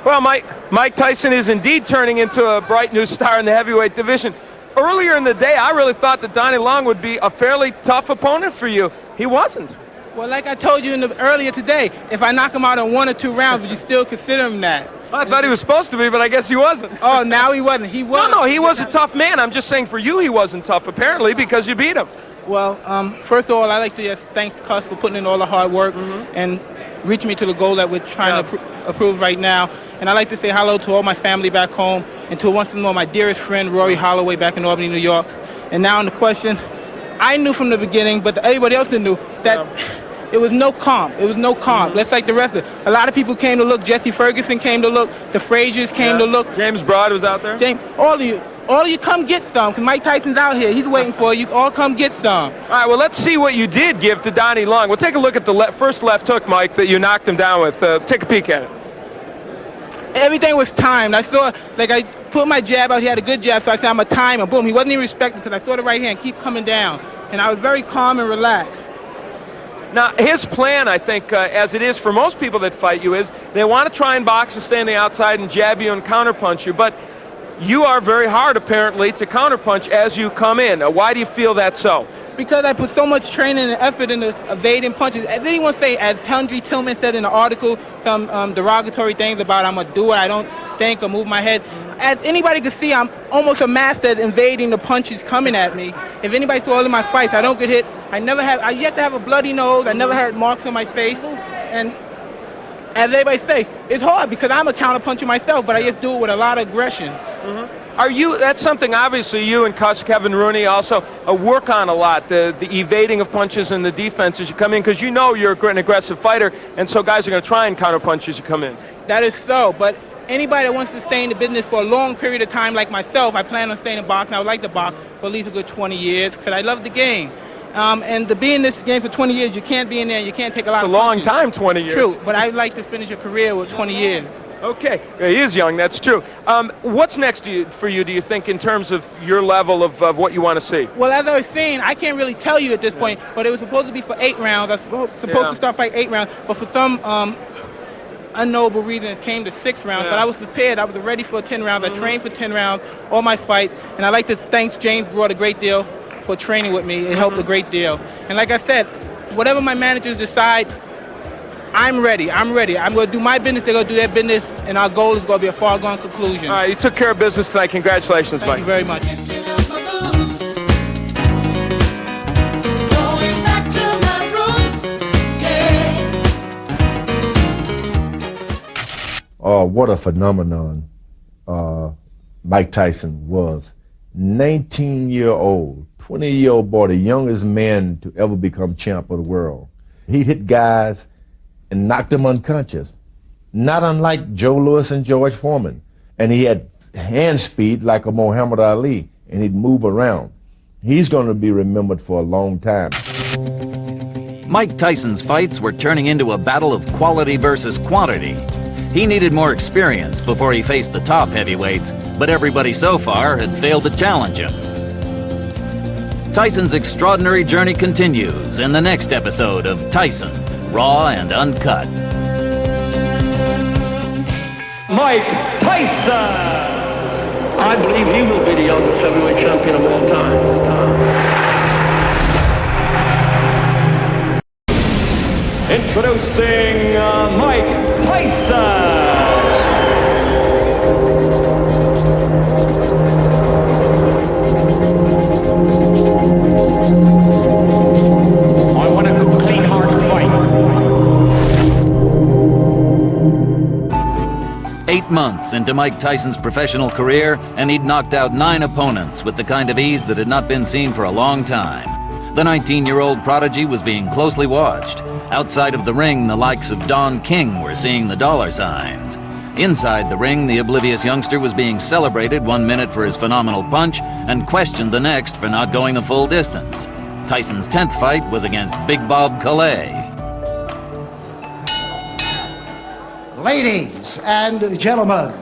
Speaker 12: Well, Mike Tyson is indeed turning into a bright new star in the heavyweight division. Earlier in the day, I really thought that Donnie Long would be a fairly tough opponent for you. He wasn't.
Speaker 13: Well, like I told you earlier today, if I knock him out in 1 or 2 rounds, would you still consider him that?
Speaker 12: I thought he was supposed to be, but I guess he wasn't.
Speaker 13: Oh, now he wasn't. He was.
Speaker 12: No, he was a tough man. I'm just saying for you he wasn't tough, apparently, because you beat him.
Speaker 13: Well, first of all, I'd like to just thank Cus for putting in all the hard work and reaching me to the goal that we're trying to approve right now. And I'd like to say hello to all my family back home and to once more my dearest friend, Rory Holloway, back in Albany, New York. And now on the question, I knew from the beginning, but everybody else knew that it was no comp. It was no comp. Let's like the rest of it. A lot of people came to look. Jesse Ferguson came to look. The Fraziers came to look.
Speaker 12: James Broad was out there.
Speaker 13: All of you come get some, because Mike Tyson's out here. He's waiting for you. All come get some.
Speaker 12: All right, well, let's see what you did give to Donnie Long. We'll take a look at the first left hook, Mike, that you knocked him down with. Take a peek at it.
Speaker 13: Everything was timed. I saw, I put my jab out. He had a good jab, so I said, I'm a timer. Boom. He wasn't even respecting because I saw the right hand keep coming down. And I was very calm and relaxed.
Speaker 12: Now, his plan, I think, as it is for most people that fight you, is they want to try and box and stay on the outside and jab you and counterpunch you. But you are very hard, apparently, to counterpunch as you come in. Why do you feel that's so?
Speaker 13: Because I put so much training and effort into evading punches. As anyone say, as Henry Tillman said in the article, some derogatory things about I'm going to do it, I don't think or move my head. As anybody can see, I'm almost a master at invading the punches coming at me. If anybody saw all of my fights, I don't get hit. I yet to have a bloody nose. I never had marks on my face. And as everybody say, it's hard because I'm a counterpuncher myself, but I just do it with a lot of aggression.
Speaker 4: That's something obviously you and Kevin Rooney also work on a lot, the evading of punches and the defense as you come in, because you know you're an aggressive fighter, and so guys are going to try and counterpunch as you come in.
Speaker 13: That is so, but anybody that wants to stay in the business for a long period of time like myself, I plan on staying in boxing. I would like to box for at least a good 20 years because I love the game. And to be in this game for 20 years, you can't be in there, you can't take a lot of punches.
Speaker 4: It's a long time, 20 years.
Speaker 13: True, but I'd like to finish a career with 20 years.
Speaker 4: Okay, he is young, that's true. What's next for you, do you think, in terms of your level of what you want to see?
Speaker 13: Well, as I was saying, I can't really tell you at this point, but it was supposed to be for 8 rounds. I was supposed to start fighting 8 rounds, but for some unknowable reason, it came to 6 rounds. But I was prepared. I was ready for 10 rounds. I trained for 10 rounds, all my fights, and I'd like to thank James Broad a great deal for training with me. It helped a great deal. And like I said, whatever my managers decide, I'm ready. I'm ready. I'm going to do my business. They're going to do their business, and our goal is going to be a foregone conclusion.
Speaker 4: All right, you took care of business tonight. Congratulations, Mike.
Speaker 13: Thank you very much.
Speaker 22: What a phenomenon Mike Tyson was. 19-year-old, 20-year-old boy, the youngest man to ever become champ of the world. He hit guys and knocked them unconscious, not unlike Joe Louis and George Foreman. And he had hand speed like a Muhammad Ali, and he'd move around. He's going to be remembered for a long time.
Speaker 6: Mike Tyson's fights were turning into a battle of quality versus quantity. He needed more experience before he faced the top heavyweights, but everybody so far had failed to challenge him. Tyson's extraordinary journey continues in the next episode of Tyson, Raw and Uncut.
Speaker 16: Mike Tyson! I believe he will be the youngest heavyweight champion of all time. Introducing Mike Tyson! I want a good, clean, hard fight.
Speaker 6: 8 months into Mike Tyson's professional career, and he'd knocked out 9 opponents with the kind of ease that had not been seen for a long time. The 19-year-old prodigy was being closely watched. Outside of the ring, the likes of Don King were seeing the dollar signs. Inside the ring, the oblivious youngster was being celebrated 1 minute for his phenomenal punch and questioned the next for not going the full distance. Tyson's 10th fight was against Big Bob Colay.
Speaker 23: Ladies and gentlemen,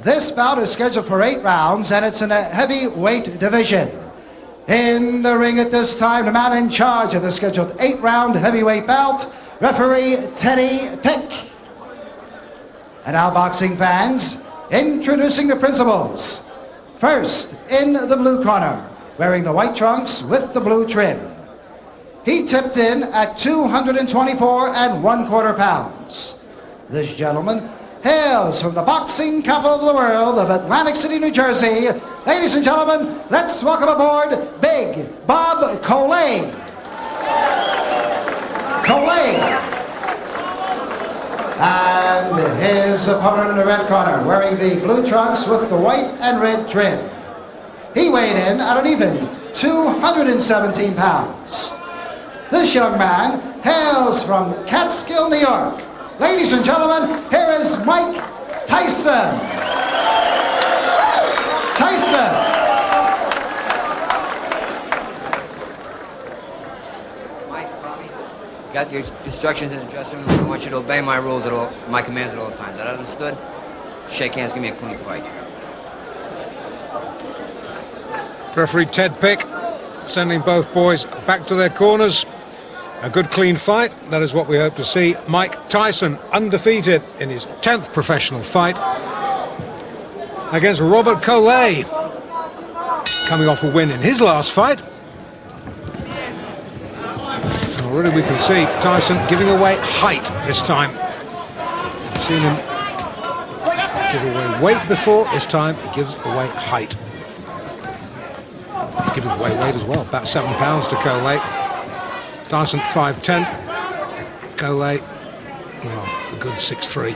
Speaker 23: this bout is scheduled for 8 rounds, and it's in a heavyweight division. In the ring at this time, the man in charge of the scheduled 8-round heavyweight bout, referee Teddy Pick. And now, boxing fans, introducing the principals. First, in the blue corner, wearing the white trunks with the blue trim. He tipped in at 224 1/4 pounds. This gentleman hails from the boxing capital of the world of Atlantic City, New Jersey. Ladies and gentlemen, let's welcome aboard Big Bob Colay. Colay. And his opponent in the red corner, wearing the blue trunks with the white and red trim. He weighed in at an even 217 pounds. This young man hails from Catskill, New York. Ladies and gentlemen, here is Mike Tyson. Tyson.
Speaker 24: Got your instructions in the dressing room. I want you to obey my rules at all, my commands at all times. That understood? Shake hands, give me a clean fight.
Speaker 5: Referee Ted Pick sending both boys back to their corners. A good clean fight, that is what we hope to see. Mike Tyson undefeated in his 10th professional fight against Robert Colay, coming off a win in his last fight. Already we can see Tyson giving away height this time. I've seen him give away weight before. This time he gives away height. He's giving away weight as well. About 7 pounds to Colay. Tyson 5'10". Colay, well, a good 6'3".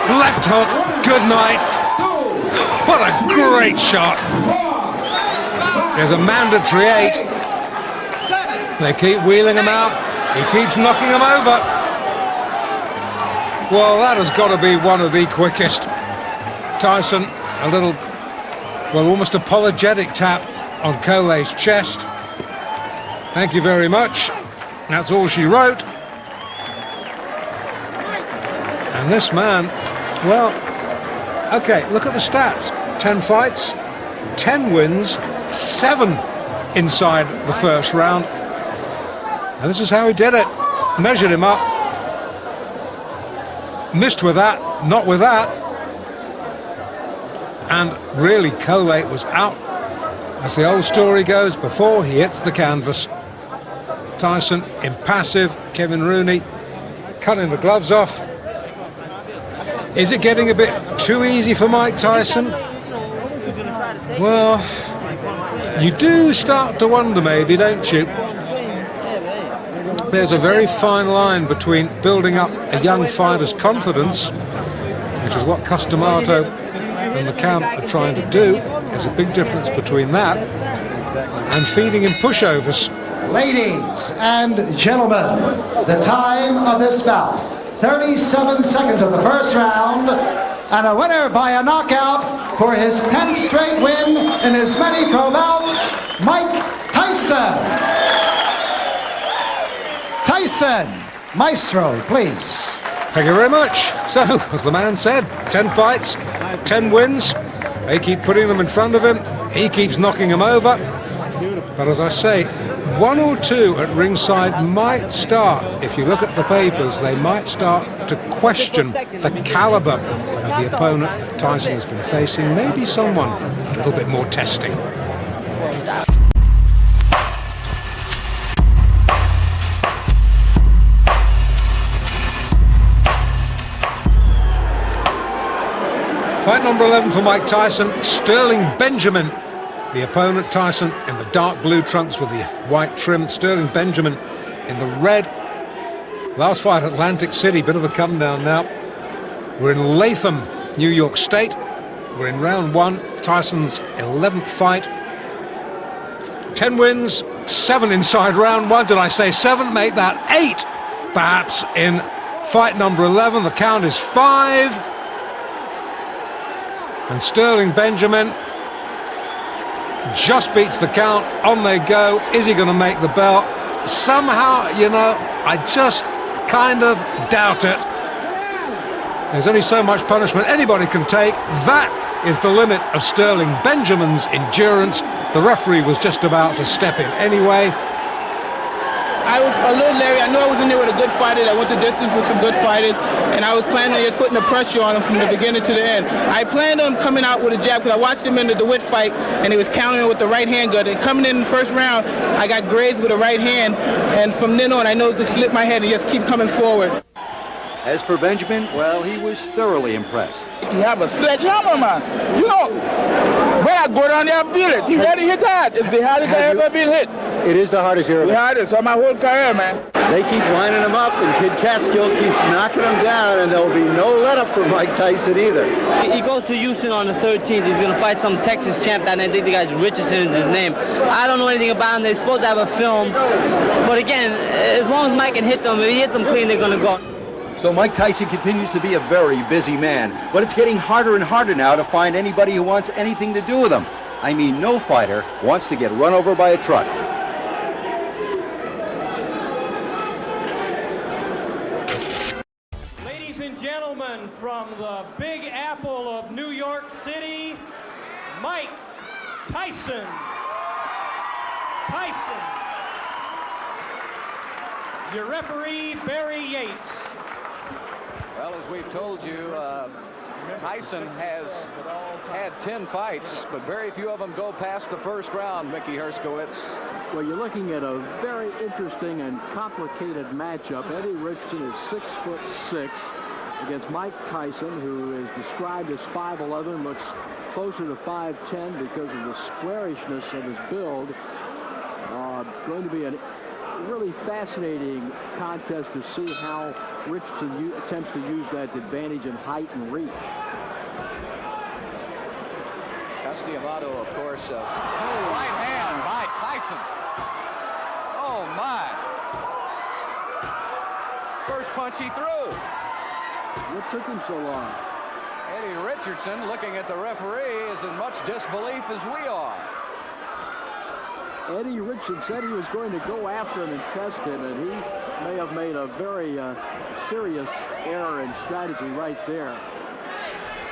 Speaker 5: Left hook. Good night. What a great shot. There's a mandatory 8. They keep wheeling him out. He keeps knocking him over. Well, that has got to be one of the quickest. Tyson, a little, well, almost apologetic tap on Colay's chest. Thank you very much. That's all she wrote. And this man, well, okay, look at the stats. 10 fights, 10 wins, 7 inside the first round. And this is how he did it. Measured him up. Missed with that, not with that. And really, Colay was out, as the old story goes, before he hits the canvas. Tyson impassive. Kevin Rooney cutting the gloves off. Is it getting a bit too easy for Mike Tyson? Well, you do start to wonder maybe, don't you? There's a very fine line between building up a young fighter's confidence, which is what Customato and the camp are trying to do. There's a big difference between that and feeding him pushovers.
Speaker 23: Ladies and gentlemen, the time of this bout, 37 seconds of the first round, and a winner by a knockout for his 10th straight win in as many pro bouts, Mike Tyson. Tyson, maestro, please.
Speaker 5: Thank you very much. So, as the man said, 10 fights, 10 wins. They keep putting them in front of him. He keeps knocking them over. But as I say, 1 or 2 at ringside might start, if you look at the papers, they might start to question the caliber of the opponent that Tyson has been facing. Maybe someone a little bit more testing. Fight number 11 for Mike Tyson, Sterling Benjamin. The opponent, Tyson, in the dark blue trunks with the white trim. Sterling Benjamin in the red. Last fight, Atlantic City. Bit of a come down now. We're in Latham, New York State. We're in round 1. Tyson's 11th fight. 10 wins, 7 inside round 1. Did I say 7? Make that 8, perhaps, in fight number 11. The count is 5. And Sterling Benjamin just beats the count. On they go. Is he going to make the belt? Somehow, you know, I just kind of doubt it. There's only so much punishment anybody can take. That is the limit of Sterling Benjamin's endurance. The referee was just about to step in anyway.
Speaker 13: I was a little leery. I knew I was in there with a good fighter that went the distance with some good fighters, and I was planning on just putting the pressure on him from the beginning to the end. I planned on coming out with a jab because I watched him in the DeWitt fight, and he was countering with the right hand good. And coming in the first round, I got grazed with a right hand, and from then on, I know to slip my head and just keep coming forward.
Speaker 1: As for Benjamin, well, he was thoroughly impressed.
Speaker 2: He have a sledgehammer, man. You know, when I go down there, I feel it. He really hit hard. It's the hardest I ever been hit.
Speaker 1: It is the hardest you're ever.
Speaker 2: The hardest of my whole career, man.
Speaker 1: They keep lining him up, and Kid Catskill keeps knocking him down, and there'll be no let-up for Mike Tyson either.
Speaker 3: He goes to Houston on the 13th. He's going to fight some Texas champ that I think the guy's Richardson is his name. I don't know anything about him. They're supposed to have a film. But again, as long as Mike can hit them, if he hits them clean, they're going to go.
Speaker 1: So Mike Tyson continues to be a very busy man, but it's getting harder and harder now to find anybody who wants anything to do with him. I mean, no fighter wants to get run over by a truck.
Speaker 8: Ladies and gentlemen, from the Big Apple of New York City, Mike Tyson. Your referee, Barry Yates.
Speaker 25: Well, as we've told you, Tyson has had 10 fights, but very few of them go past the first round, Mickey Herskowitz.
Speaker 9: Well, you're looking at a very interesting and complicated matchup. Eddie Richardson is 6'6" against Mike Tyson, who is described as 5'11", looks closer to 5'10" because of the squarishness of his build. Going to be a really fascinating contest to see how Richardson attempts to use that advantage in height and reach.
Speaker 25: Castellamato, of course. Right hand by Tyson. Oh, my. First punch he threw.
Speaker 9: What took him so long?
Speaker 25: Eddie Richardson, looking at the referee, is in much disbelief as we are.
Speaker 9: Eddie Richardson said he was going to go after him and test him, and he may have made a very serious error in strategy right there.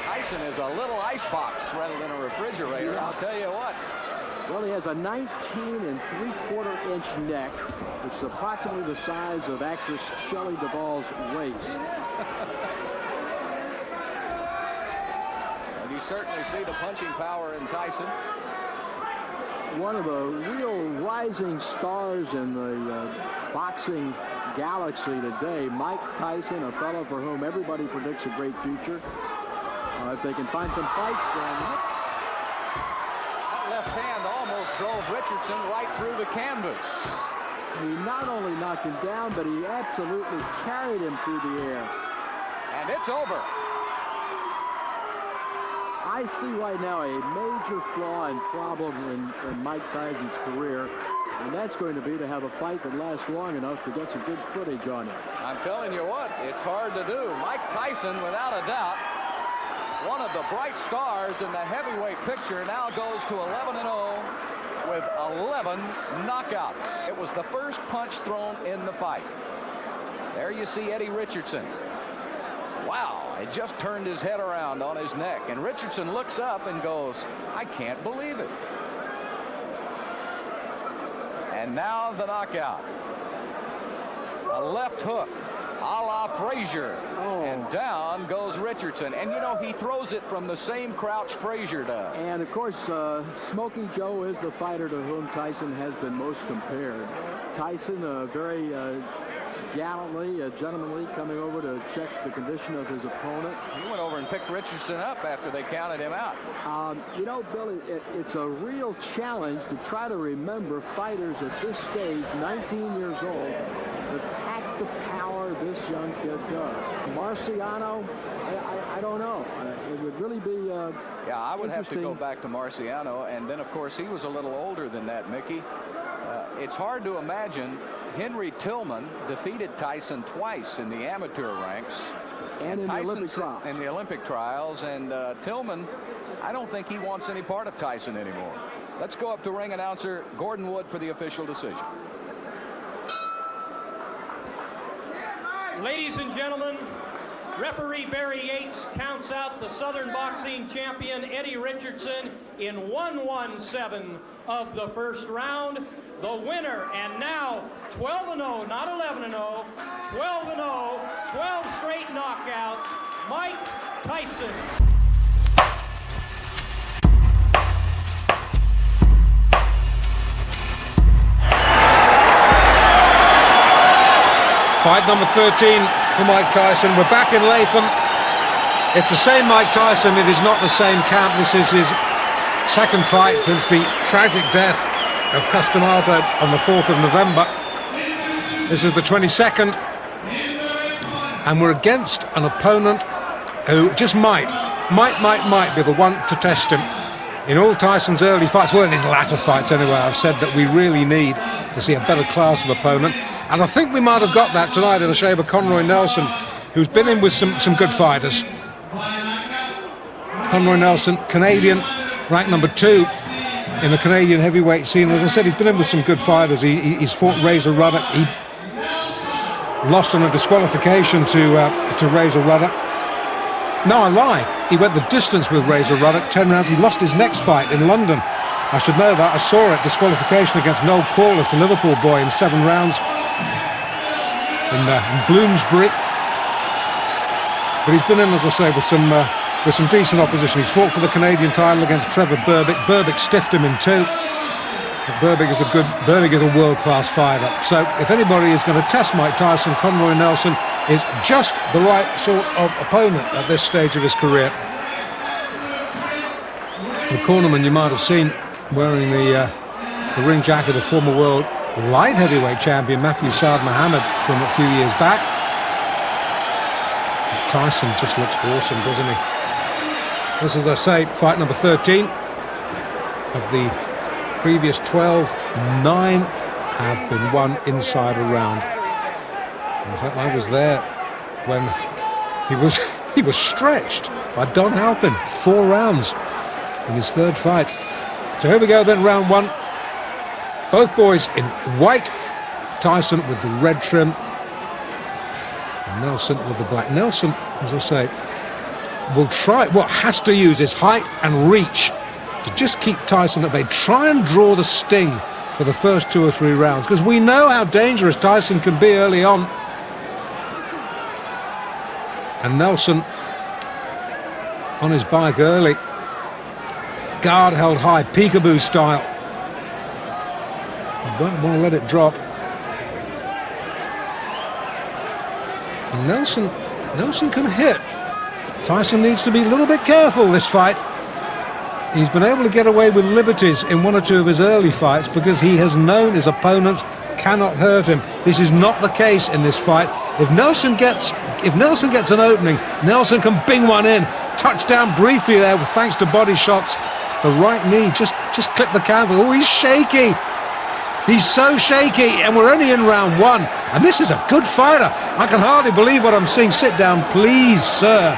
Speaker 25: Tyson is a little ice box rather than a refrigerator, I'll tell you what.
Speaker 9: Well, he has a 19 3/4-inch neck, which is approximately the size of actress Shelley Duvall's waist.
Speaker 25: And you certainly see the punching power in Tyson.
Speaker 9: One of the real rising stars in the boxing galaxy today, Mike Tyson, a fellow for whom everybody predicts a great future. If they can find some fights, then...
Speaker 25: That left hand almost drove Richardson right through the canvas.
Speaker 9: He not only knocked him down, but he absolutely carried him through the air.
Speaker 25: And it's over.
Speaker 9: I see right now a major flaw and problem in Mike Tyson's career, and that's going to be to have a fight that lasts long enough to get some good footage on it.
Speaker 25: I'm telling you what, it's hard to do. Mike Tyson, without a doubt, one of the bright stars in the heavyweight picture, now goes to 11-0 with 11 knockouts. It was the first punch thrown in the fight. There you see Eddie Richardson. Wow, it just turned his head around on his neck, and Richardson looks up and goes, I can't believe it. And now the knockout. A left hook, a la Frazier. And down goes Richardson. And, you know, he throws it from the same crouch Frazier does.
Speaker 9: And, of course, Smoky Joe is the fighter to whom Tyson has been most compared. Tyson, very gallantly, gentlemanly, coming over to check the condition of his opponent.
Speaker 25: He went over and picked Richardson up after they counted him out.
Speaker 9: You know, Billy, it's a real challenge to try to remember fighters at this stage, 19 years old, that pack the power this young kid does. Marciano, I don't know. It would really be
Speaker 25: yeah, I would have to go back to Marciano, and then, of course, he was a little older than that, Mickey. It's hard to imagine. Henry Tillman defeated Tyson twice in the amateur ranks.
Speaker 9: And in the Olympic trials.
Speaker 25: In the Olympic trials. And Tillman, I don't think he wants any part of Tyson anymore. Let's go up to ring announcer Gordon Wood for the official decision.
Speaker 8: Ladies and gentlemen, referee Barry Yates counts out the Southern boxing champion Eddie Richardson in 1-1-7 of the first round. The winner, and now 12-0, not 11-0, 12-0, 12 straight knockouts, Mike Tyson.
Speaker 5: Fight number 13 for Mike Tyson. We're back in Latham. It's the same Mike Tyson. It is not the same camp. This is his second fight since the tragic death of Castellamato on the 4th of November. This is the 22nd, and we're against an opponent who just might be the one to test him. In all Tyson's early fights, well, in his latter fights anyway, I've said that we really need to see a better class of opponent, and I think we might have got that tonight in the shape of Conroy Nelson, who's been in with some good fighters. Conroy Nelson, Canadian, ranked number 2 in the Canadian heavyweight scene. As I said, he's been in with some good fighters. He's fought Razor Ruddock. He lost on a disqualification to Razor Ruddock. No, I lie. He went the distance with Razor Ruddock, 10 rounds. He lost his next fight in London. I should know that. I saw it. Disqualification against Noel Corliss, the Liverpool boy, in 7 rounds in Bloomsbury. But he's been in, as I say, with some decent opposition. He's fought for the Canadian title against Trevor Berbick. Berbick stiffed him in 2. Burbick is a world-class fighter. So if anybody is going to test Mike Tyson, Conroy Nelson is just the right sort of opponent at this stage of his career. The cornerman you might have seen wearing the ring jacket of former world light heavyweight champion Matthew Saad Muhammad from a few years back. Tyson just looks awesome, doesn't he? This, as I say, fight number 13 of the previous 12. 9 have been won inside a round. In fact, I was there when he was stretched by Don Halpin, 4 rounds in his third fight. So here we go then, round 1. Both boys in white. Tyson with the red trim, and Nelson with the black. Nelson, as I say, has to use his height and reach to just keep Tyson at bay. Try and draw the sting for the first 2 or 3 rounds, because we know how dangerous Tyson can be early on. And Nelson on his bike early. Guard held high, peekaboo style. Don't want to let it drop. And Nelson can hit. Tyson needs to be a little bit careful this fight. He's been able to get away with liberties in 1 or 2 of his early fights because he has known his opponents cannot hurt him. This is not the case in this fight. If Nelson gets an opening, Nelson can bing one in. Touchdown briefly there, thanks to body shots. The right knee just clipped the canvas. Oh, he's shaky. He's so shaky, and we're only in round 1. And this is a good fighter. I can hardly believe what I'm seeing. Sit down, please, sir.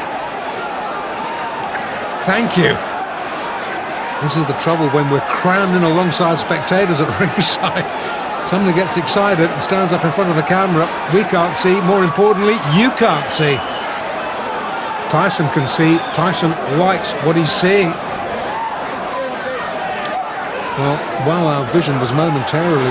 Speaker 5: Thank you. This is the trouble when we're crammed in alongside spectators at ringside. Somebody gets excited and stands up in front of the camera. We can't see. More importantly, you can't see. Tyson can see. Tyson likes what he's seeing. Well, while our vision was momentarily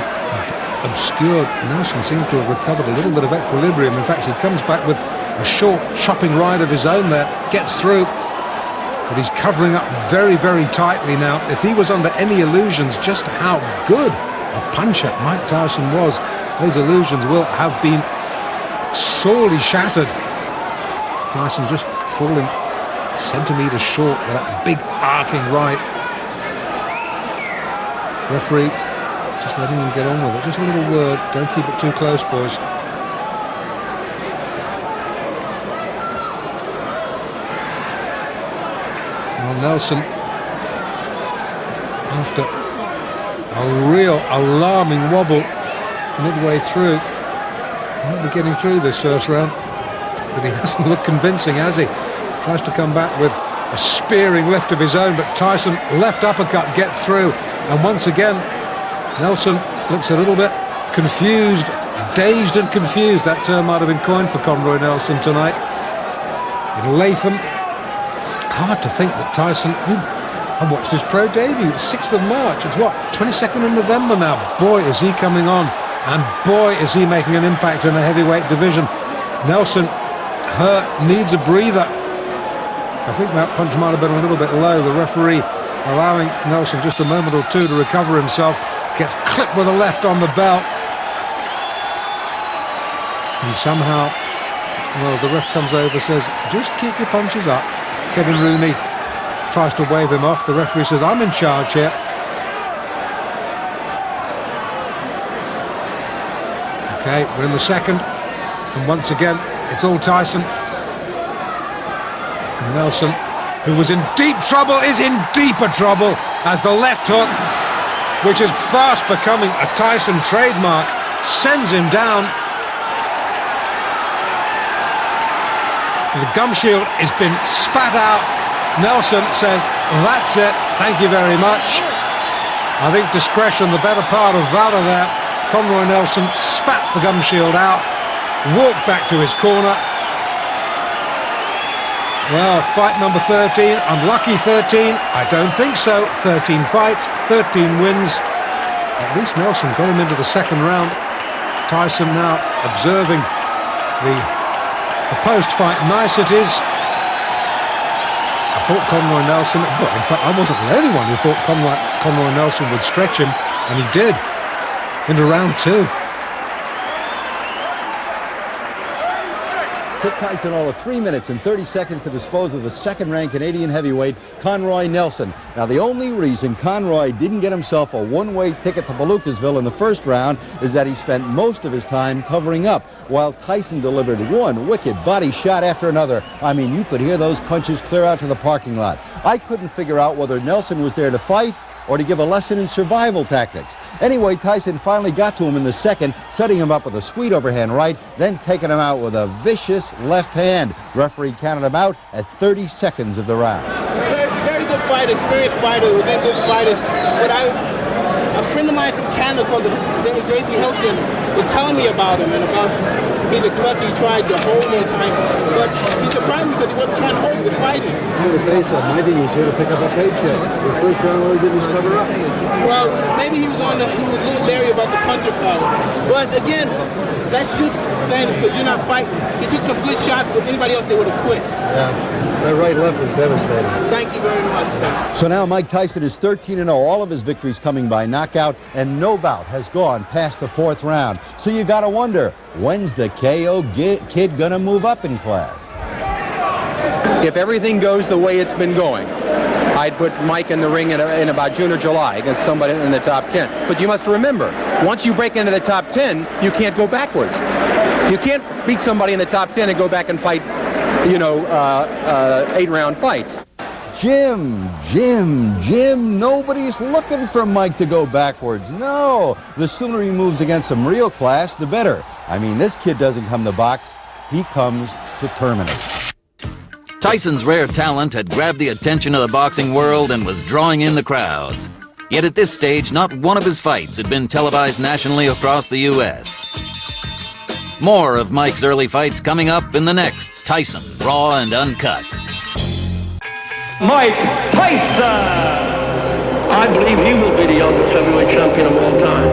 Speaker 5: obscured, Nelson seems to have recovered a little bit of equilibrium. In fact, he comes back with a short chopping right of his own there, gets through, but he's covering up very, very tightly now. If he was under any illusions just how good a puncher Mike Tyson was, those illusions will have been sorely shattered. Tyson just falling centimetres short with that big arcing right. Referee just letting him get on with it. Just a little word. Don't keep it too close, boys. Well, Nelson, after a real alarming wobble midway through, might be getting through this first round, but he hasn't looked convincing, has he? Tries to come back with a spearing left of his own, but Tyson left uppercut gets through. And once again, Nelson looks a little bit confused, dazed and confused. That term might have been coined for Conroy Nelson tonight. In Latham, hard to think that Tyson, I watched his pro debut, 6th of March. It's what, 22nd of November now. Boy, is he coming on. And boy, is he making an impact in the heavyweight division. Nelson hurt, needs a breather. I think that punch might have been a little bit low. The referee allowing Nelson just a moment or 2 to recover himself. Gets clipped with a left on the belt. And somehow, well, the ref comes over, says, just keep your punches up. Kevin Rooney tries to wave him off. The referee says, I'm in charge here. Okay, we're in the second. And once again, it's all Tyson. And Nelson, who was in deep trouble, is in deeper trouble as the left hook, which is fast becoming a Tyson trademark, sends him down. The gum shield has been spat out. Nelson says, that's it, thank you very much. I think discretion, the better part of valor there. Conroy Nelson spat the gum shield out, walked back to his corner. Well, fight number 13, unlucky 13, I don't think so. 13 fights, 13 wins. At least Nelson got him into the second round. Tyson now observing the post-fight niceties. I thought Conroy Nelson, well, in fact, I wasn't the only one who thought Conroy Nelson would stretch him. And he did. Into round 2.
Speaker 1: Took Tyson all of 3 minutes and 30 seconds to dispose of the second-ranked Canadian heavyweight, Conroy Nelson. Now, the only reason Conroy didn't get himself a one-way ticket to Palookasville in the first round is that he spent most of his time covering up, while Tyson delivered one wicked body shot after another. I mean, you could hear those punches clear out to the parking lot. I couldn't figure out whether Nelson was there to fight or to give a lesson in survival tactics. Anyway, Tyson finally got to him in the second, setting him up with a sweet overhand right, then taking him out with a vicious left hand. Referee counted him out at 30 seconds of the round.
Speaker 13: Very good fighter, experienced fighter, within good fighters. But a friend of mine from Canada called Davey Hector was telling me about him and about the clutch he tried to hold one time, but he surprised me because he wasn't trying to hold, he was fighting.
Speaker 1: I'm going to tell you something. I think he was here to pick up a paycheck. The first round, all he did was cover up.
Speaker 13: Well, maybe he was a little leery about the puncher power. But again, that's you saying it because you're not fighting. He took some good shots, but anybody else, they would have quit.
Speaker 1: Yeah, that right left was devastating.
Speaker 13: Thank you very much, sir.
Speaker 1: So now Mike Tyson is 13-0, all of his victories coming by knockout, and no bout has gone past the 4th round. So you got to wonder, when's the KO kid gonna move up in class?
Speaker 14: If everything goes the way it's been going, I'd put Mike in the ring in about June or July against somebody in the top 10. But you must remember, once you break into the top 10, you can't go backwards. You can't beat somebody in the top 10 and go back and fight, 8-round fights.
Speaker 1: Jim, nobody's looking for Mike to go backwards. No, the sooner he moves against some real class, the better. I mean, this kid doesn't come to box, he comes to terminate.
Speaker 6: Tyson's rare talent had grabbed the attention of the boxing world and was drawing in the crowds. Yet at this stage, not one of his fights had been televised nationally across the U.S. More of Mike's early fights coming up in the next Tyson, Raw and Uncut.
Speaker 16: Mike Tyson! I believe he will be the youngest heavyweight champion of all time.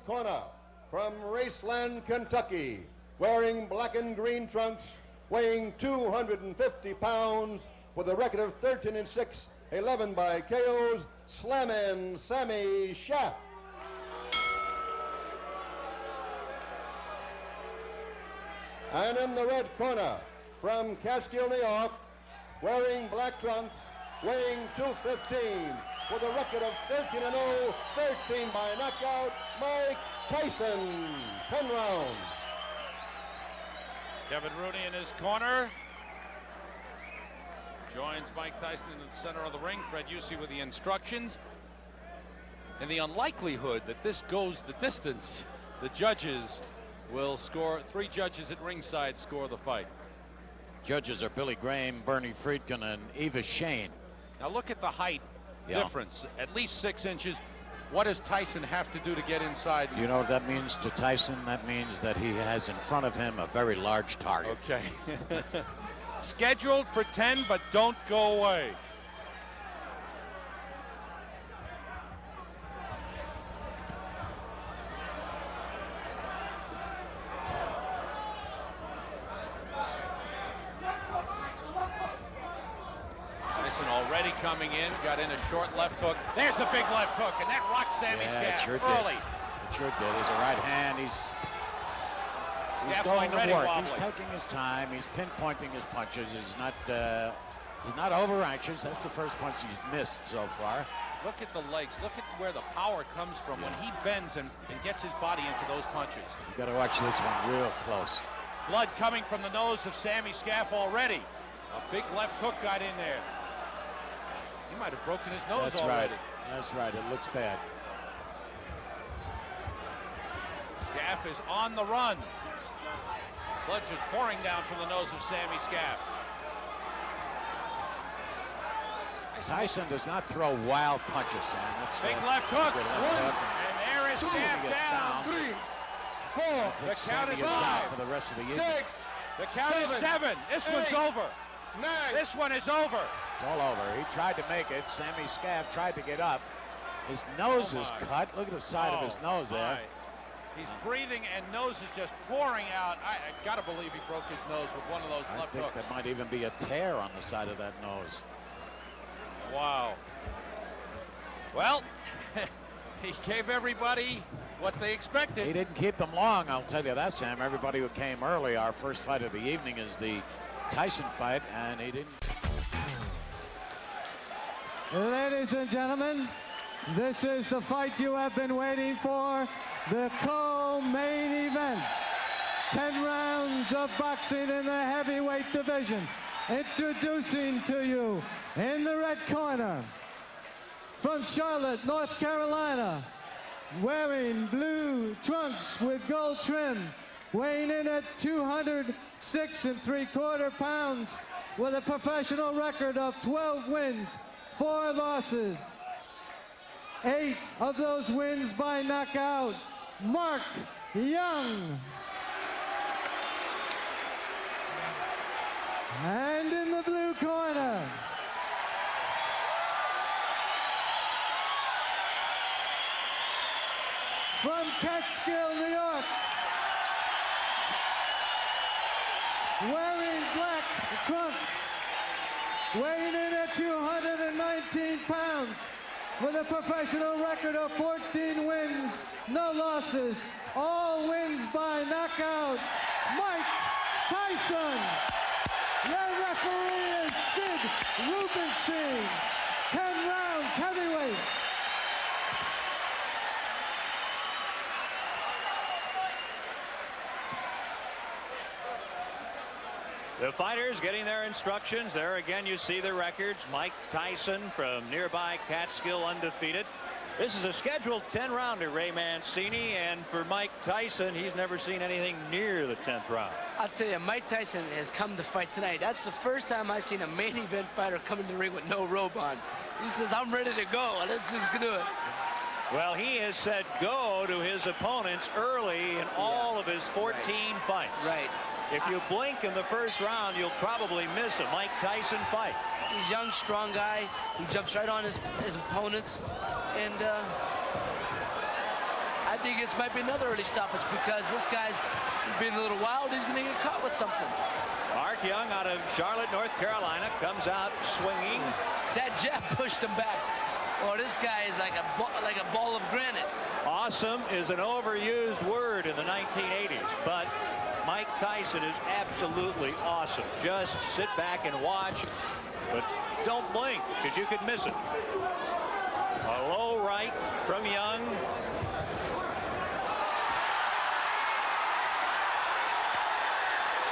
Speaker 22: Corner from Raceland, Kentucky, wearing black and green trunks, weighing 250 pounds, with a record of 13-6, 11 by KOs, Slammin' Sammy Scaff. And in the red corner, from Catskill, New York, wearing black trunks, weighing 215, with a record of 13-0, 13 by knockout, Mike Tyson. 10 rounds.
Speaker 15: Kevin Rooney in his corner. Joins Mike Tyson in the center of the ring. Fred Yusi with the instructions. In the unlikelihood that this goes the distance, the judges will score. 3 judges at ringside score the fight.
Speaker 17: Judges are Billy Graham, Bernie Friedkin, and Eva Shane.
Speaker 15: Now look at the height difference. At least 6 inches. What does Tyson have to do to get inside?
Speaker 17: You know what that means to Tyson? That means that he has in front of him a very large target.
Speaker 15: Okay. Scheduled for 10, but don't go away. Tyson already coming in, got in a short left hook. There's the big left hook, and that rocked Sammy Scaff early.
Speaker 17: It sure did. He's a right hand. He's going to work.
Speaker 15: Wobbly.
Speaker 17: He's taking his time. He's pinpointing his punches. He's not over anxious. That's the first punch he's missed so far.
Speaker 15: Look at the legs. Look at where the power comes from when he bends and gets his body into those punches.
Speaker 17: You got to watch this one real close.
Speaker 15: Blood coming from the nose of Sammy Scaff already. A big left hook got in there. He might have broken his nose already.
Speaker 17: That's right. It looks bad.
Speaker 15: Scaff is on the run. Blood just pouring down from the nose of Sammy Scaff.
Speaker 17: Tyson does not throw wild punches, Sam.
Speaker 15: Big left hook. And there is Scaff down.
Speaker 17: 3, 4.
Speaker 15: The count is 5.
Speaker 17: For the rest of the
Speaker 15: 6. The count is 7. This one's over. 9. This one is over.
Speaker 17: It's all over. He tried to make it. Sammy Scaff tried to get up. His nose is cut. Look at the side of his nose there.
Speaker 15: He's breathing and nose is just pouring out. I got to believe he broke his nose with one of those left hooks.
Speaker 17: There might even be a tear on the side of that nose.
Speaker 15: Wow. Well, he gave everybody what they expected.
Speaker 17: He didn't keep them long, I'll tell you that, Sam. Everybody who came early, our first fight of the evening is the Tyson fight, and he didn't.
Speaker 11: Ladies and gentlemen, this is the fight you have been waiting for, the co-main event. 10 rounds of boxing in the heavyweight division. Introducing to you in the red corner, from Charlotte, North Carolina, wearing blue trunks with gold trim, weighing in at 206 3/4 pounds, with a professional record of 12 wins, 4 losses. 8 of those wins by knockout, Mark Young. And in the blue corner, from Catskill, New York, wearing black trunks, weighing in at 219 pounds, with a professional record of 14 wins, no losses, all wins by knockout, Mike Tyson. Your referee is Sid Rubenstein. 10 rounds heavyweight.
Speaker 18: The fighters getting their instructions. There again you see the records. Mike Tyson from nearby Catskill, undefeated. This is a scheduled 10-rounder, Ray Mancini, and for Mike Tyson, he's never seen anything near the 10th round.
Speaker 19: I'll tell you, Mike Tyson has come to fight tonight. That's the first time I've seen a main event fighter come in the ring with no robe on. He says, I'm ready to go, and let's just do it.
Speaker 18: Well, he has said go to his opponents early in all of his 14 fights.
Speaker 19: Right.
Speaker 18: If you blink in the first round, you'll probably miss a Mike Tyson fight.
Speaker 19: He's a young, strong guy. He jumps right on his opponents. And I think this might be another early stoppage because this guy's being a little wild. He's going to get caught with something.
Speaker 18: Mark Young out of Charlotte, North Carolina, comes out swinging.
Speaker 19: That jab pushed him back. Oh, this guy is like a ball of granite.
Speaker 18: Awesome is an overused word in the 1980s, but Mike Tyson is absolutely awesome. Just sit back and watch, but don't blink because you could miss it. A low right from Young.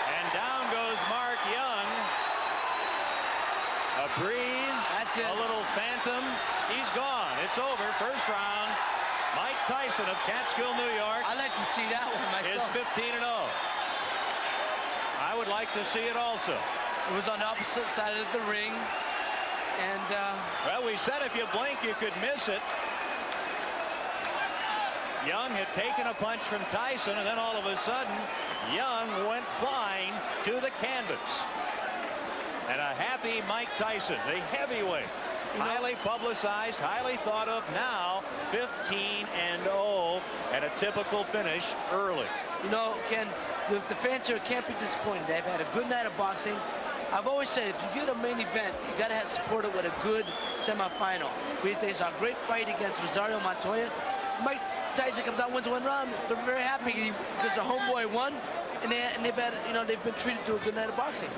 Speaker 18: And down goes Mark Young. A breeze,
Speaker 19: that's it.
Speaker 18: A little phantom. He's gone. It's over. First round. Mike Tyson of Catskill, New York.
Speaker 19: I'd like to see that one myself.
Speaker 18: Is 15-0. I would like to see it also.
Speaker 19: It was on the opposite side of the ring. And,
Speaker 18: well, we said if you blink, you could miss it. Young had taken a punch from Tyson, and then all of a sudden, Young went flying to the canvas. And a happy Mike Tyson, the heavyweight. Highly publicized, highly thought of, now 15-0 and a typical finish early.
Speaker 19: You know, Ken, the fans here can't be disappointed. They've had a good night of boxing. I've always said, if you get a main event, you got to support it with a good semifinal. They saw a great fight against Rosario Montoya. Mike Tyson comes out, wins one round. They're very happy because their homeboy won, and they've had, you know, they've been treated to a good night of boxing.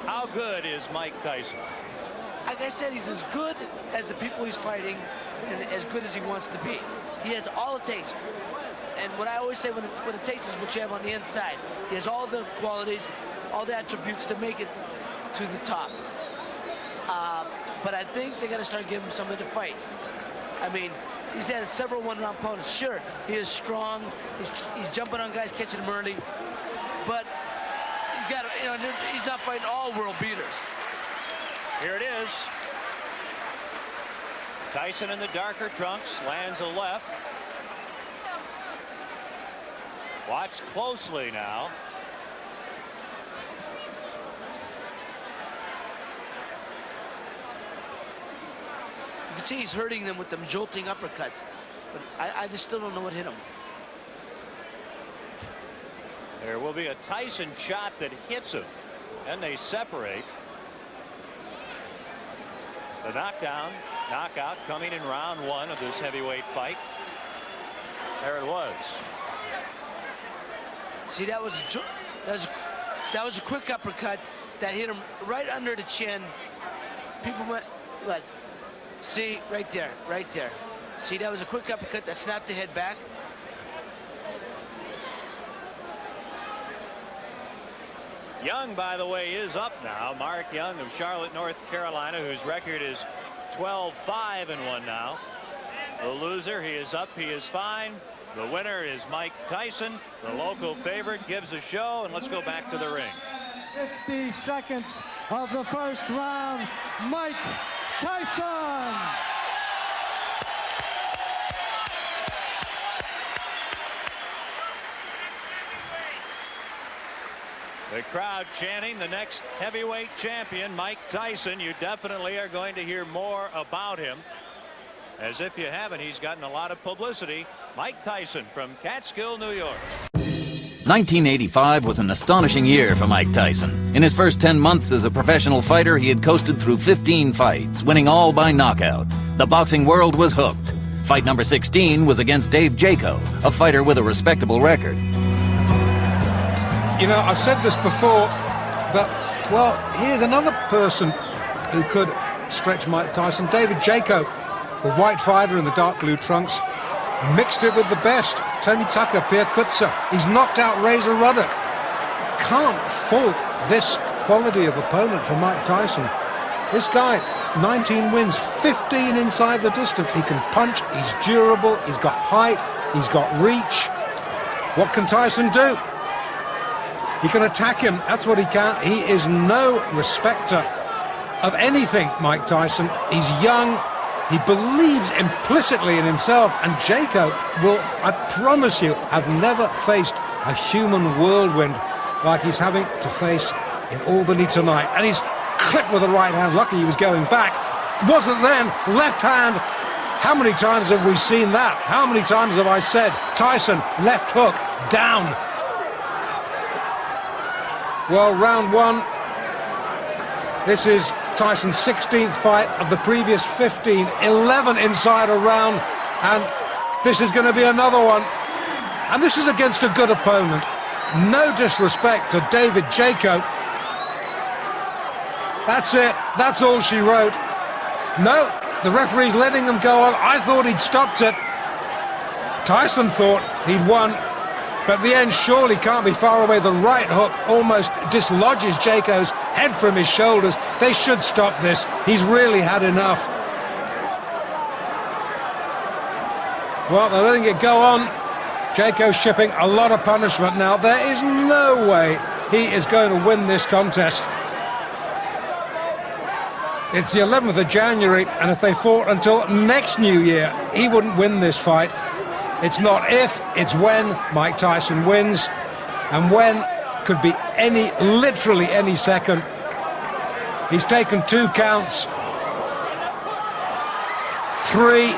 Speaker 18: How good is Mike Tyson?
Speaker 19: Like I said, he's as good as the people he's fighting and as good as he wants to be. He has all it takes. And what I always say, what it takes is what you have on the inside. He has all the qualities, all the attributes to make it to the top. But I think they got to start giving him somebody to fight. I mean, he's had several one-round opponents. Sure, he is strong. He's jumping on guys, catching them early. But he's got, you know, he's not fighting all world beaters.
Speaker 18: Here it is. Tyson in the darker trunks lands a left. Watch closely now.
Speaker 19: You can see he's hurting them with them jolting uppercuts. But I just still don't know what hit him.
Speaker 18: There will be a Tyson shot that hits him. And they separate. The knockout coming in round 1 of this heavyweight fight. There it was.
Speaker 19: See, that was a quick uppercut that hit him right under the chin. People went, what? See, right there, right there. See, that was a quick uppercut that snapped the head back.
Speaker 18: Young, by the way, is up now. Mark Young of Charlotte, North Carolina, whose record is 12-5-1 now. The loser, he is up, he is fine. The winner is Mike Tyson. The local favorite gives a show, and let's go back to the ring.
Speaker 11: 50 seconds of the first round. Mike Tyson.
Speaker 18: The crowd chanting the next heavyweight champion, Mike Tyson. You definitely are going to hear more about him. As if you haven't, he's gotten a lot of publicity. Mike Tyson from Catskill, New York.
Speaker 6: 1985 was an astonishing year for Mike Tyson. In his first 10 months as a professional fighter, he had coasted through 15 fights, winning all by knockout. The boxing world was hooked. Fight number 16 was against Dave Jaco, a fighter with a respectable record.
Speaker 5: You know, I've said this before, but, well, here's another person who could stretch Mike Tyson. David Jaco, the white fighter in the dark blue trunks, mixed it with the best. Tony Tucker, Pierre Kutzer. He's knocked out Razor Ruddock. Can't fault this quality of opponent for Mike Tyson. This guy, 19 wins, 15 inside the distance. He can punch, he's durable, he's got height, he's got reach. What can Tyson do? He can attack him, that's what he can. He is no respecter of anything, Mike Tyson. He's young, he believes implicitly in himself, and Jaco will, I promise you, have never faced a human whirlwind like he's having to face in Albany tonight. And he's clipped with the right hand, lucky he was going back. Wasn't then, left hand. How many times have we seen that? How many times have I said, Tyson, left hook, down. Well, round 1, this is Tyson's 16th fight of the previous 15, 11 inside a round, and this is going to be another one. And this is against a good opponent. No disrespect to David Jaco. That's it, that's all she wrote. No, the referee's letting them go on. I thought he'd stopped it. Tyson thought he'd won. But the end surely can't be far away. The right hook almost dislodges Jaco's head from his shoulders. They should stop this. He's really had enough. Well, they're letting it go on. Jaco's shipping a lot of punishment now. There is no way he is going to win this contest. It's the 11th of January, and if they fought until next New Year, he wouldn't win this fight. It's not if, it's when Mike Tyson wins, and when could be literally any second. He's taken 2 counts. 3,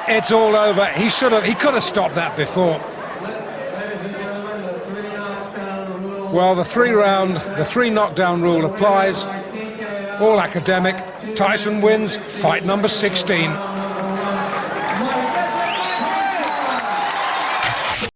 Speaker 5: it's all over. He could have stopped that before. Well, the 3 knockdown rule applies. All academic. Tyson wins fight number 16.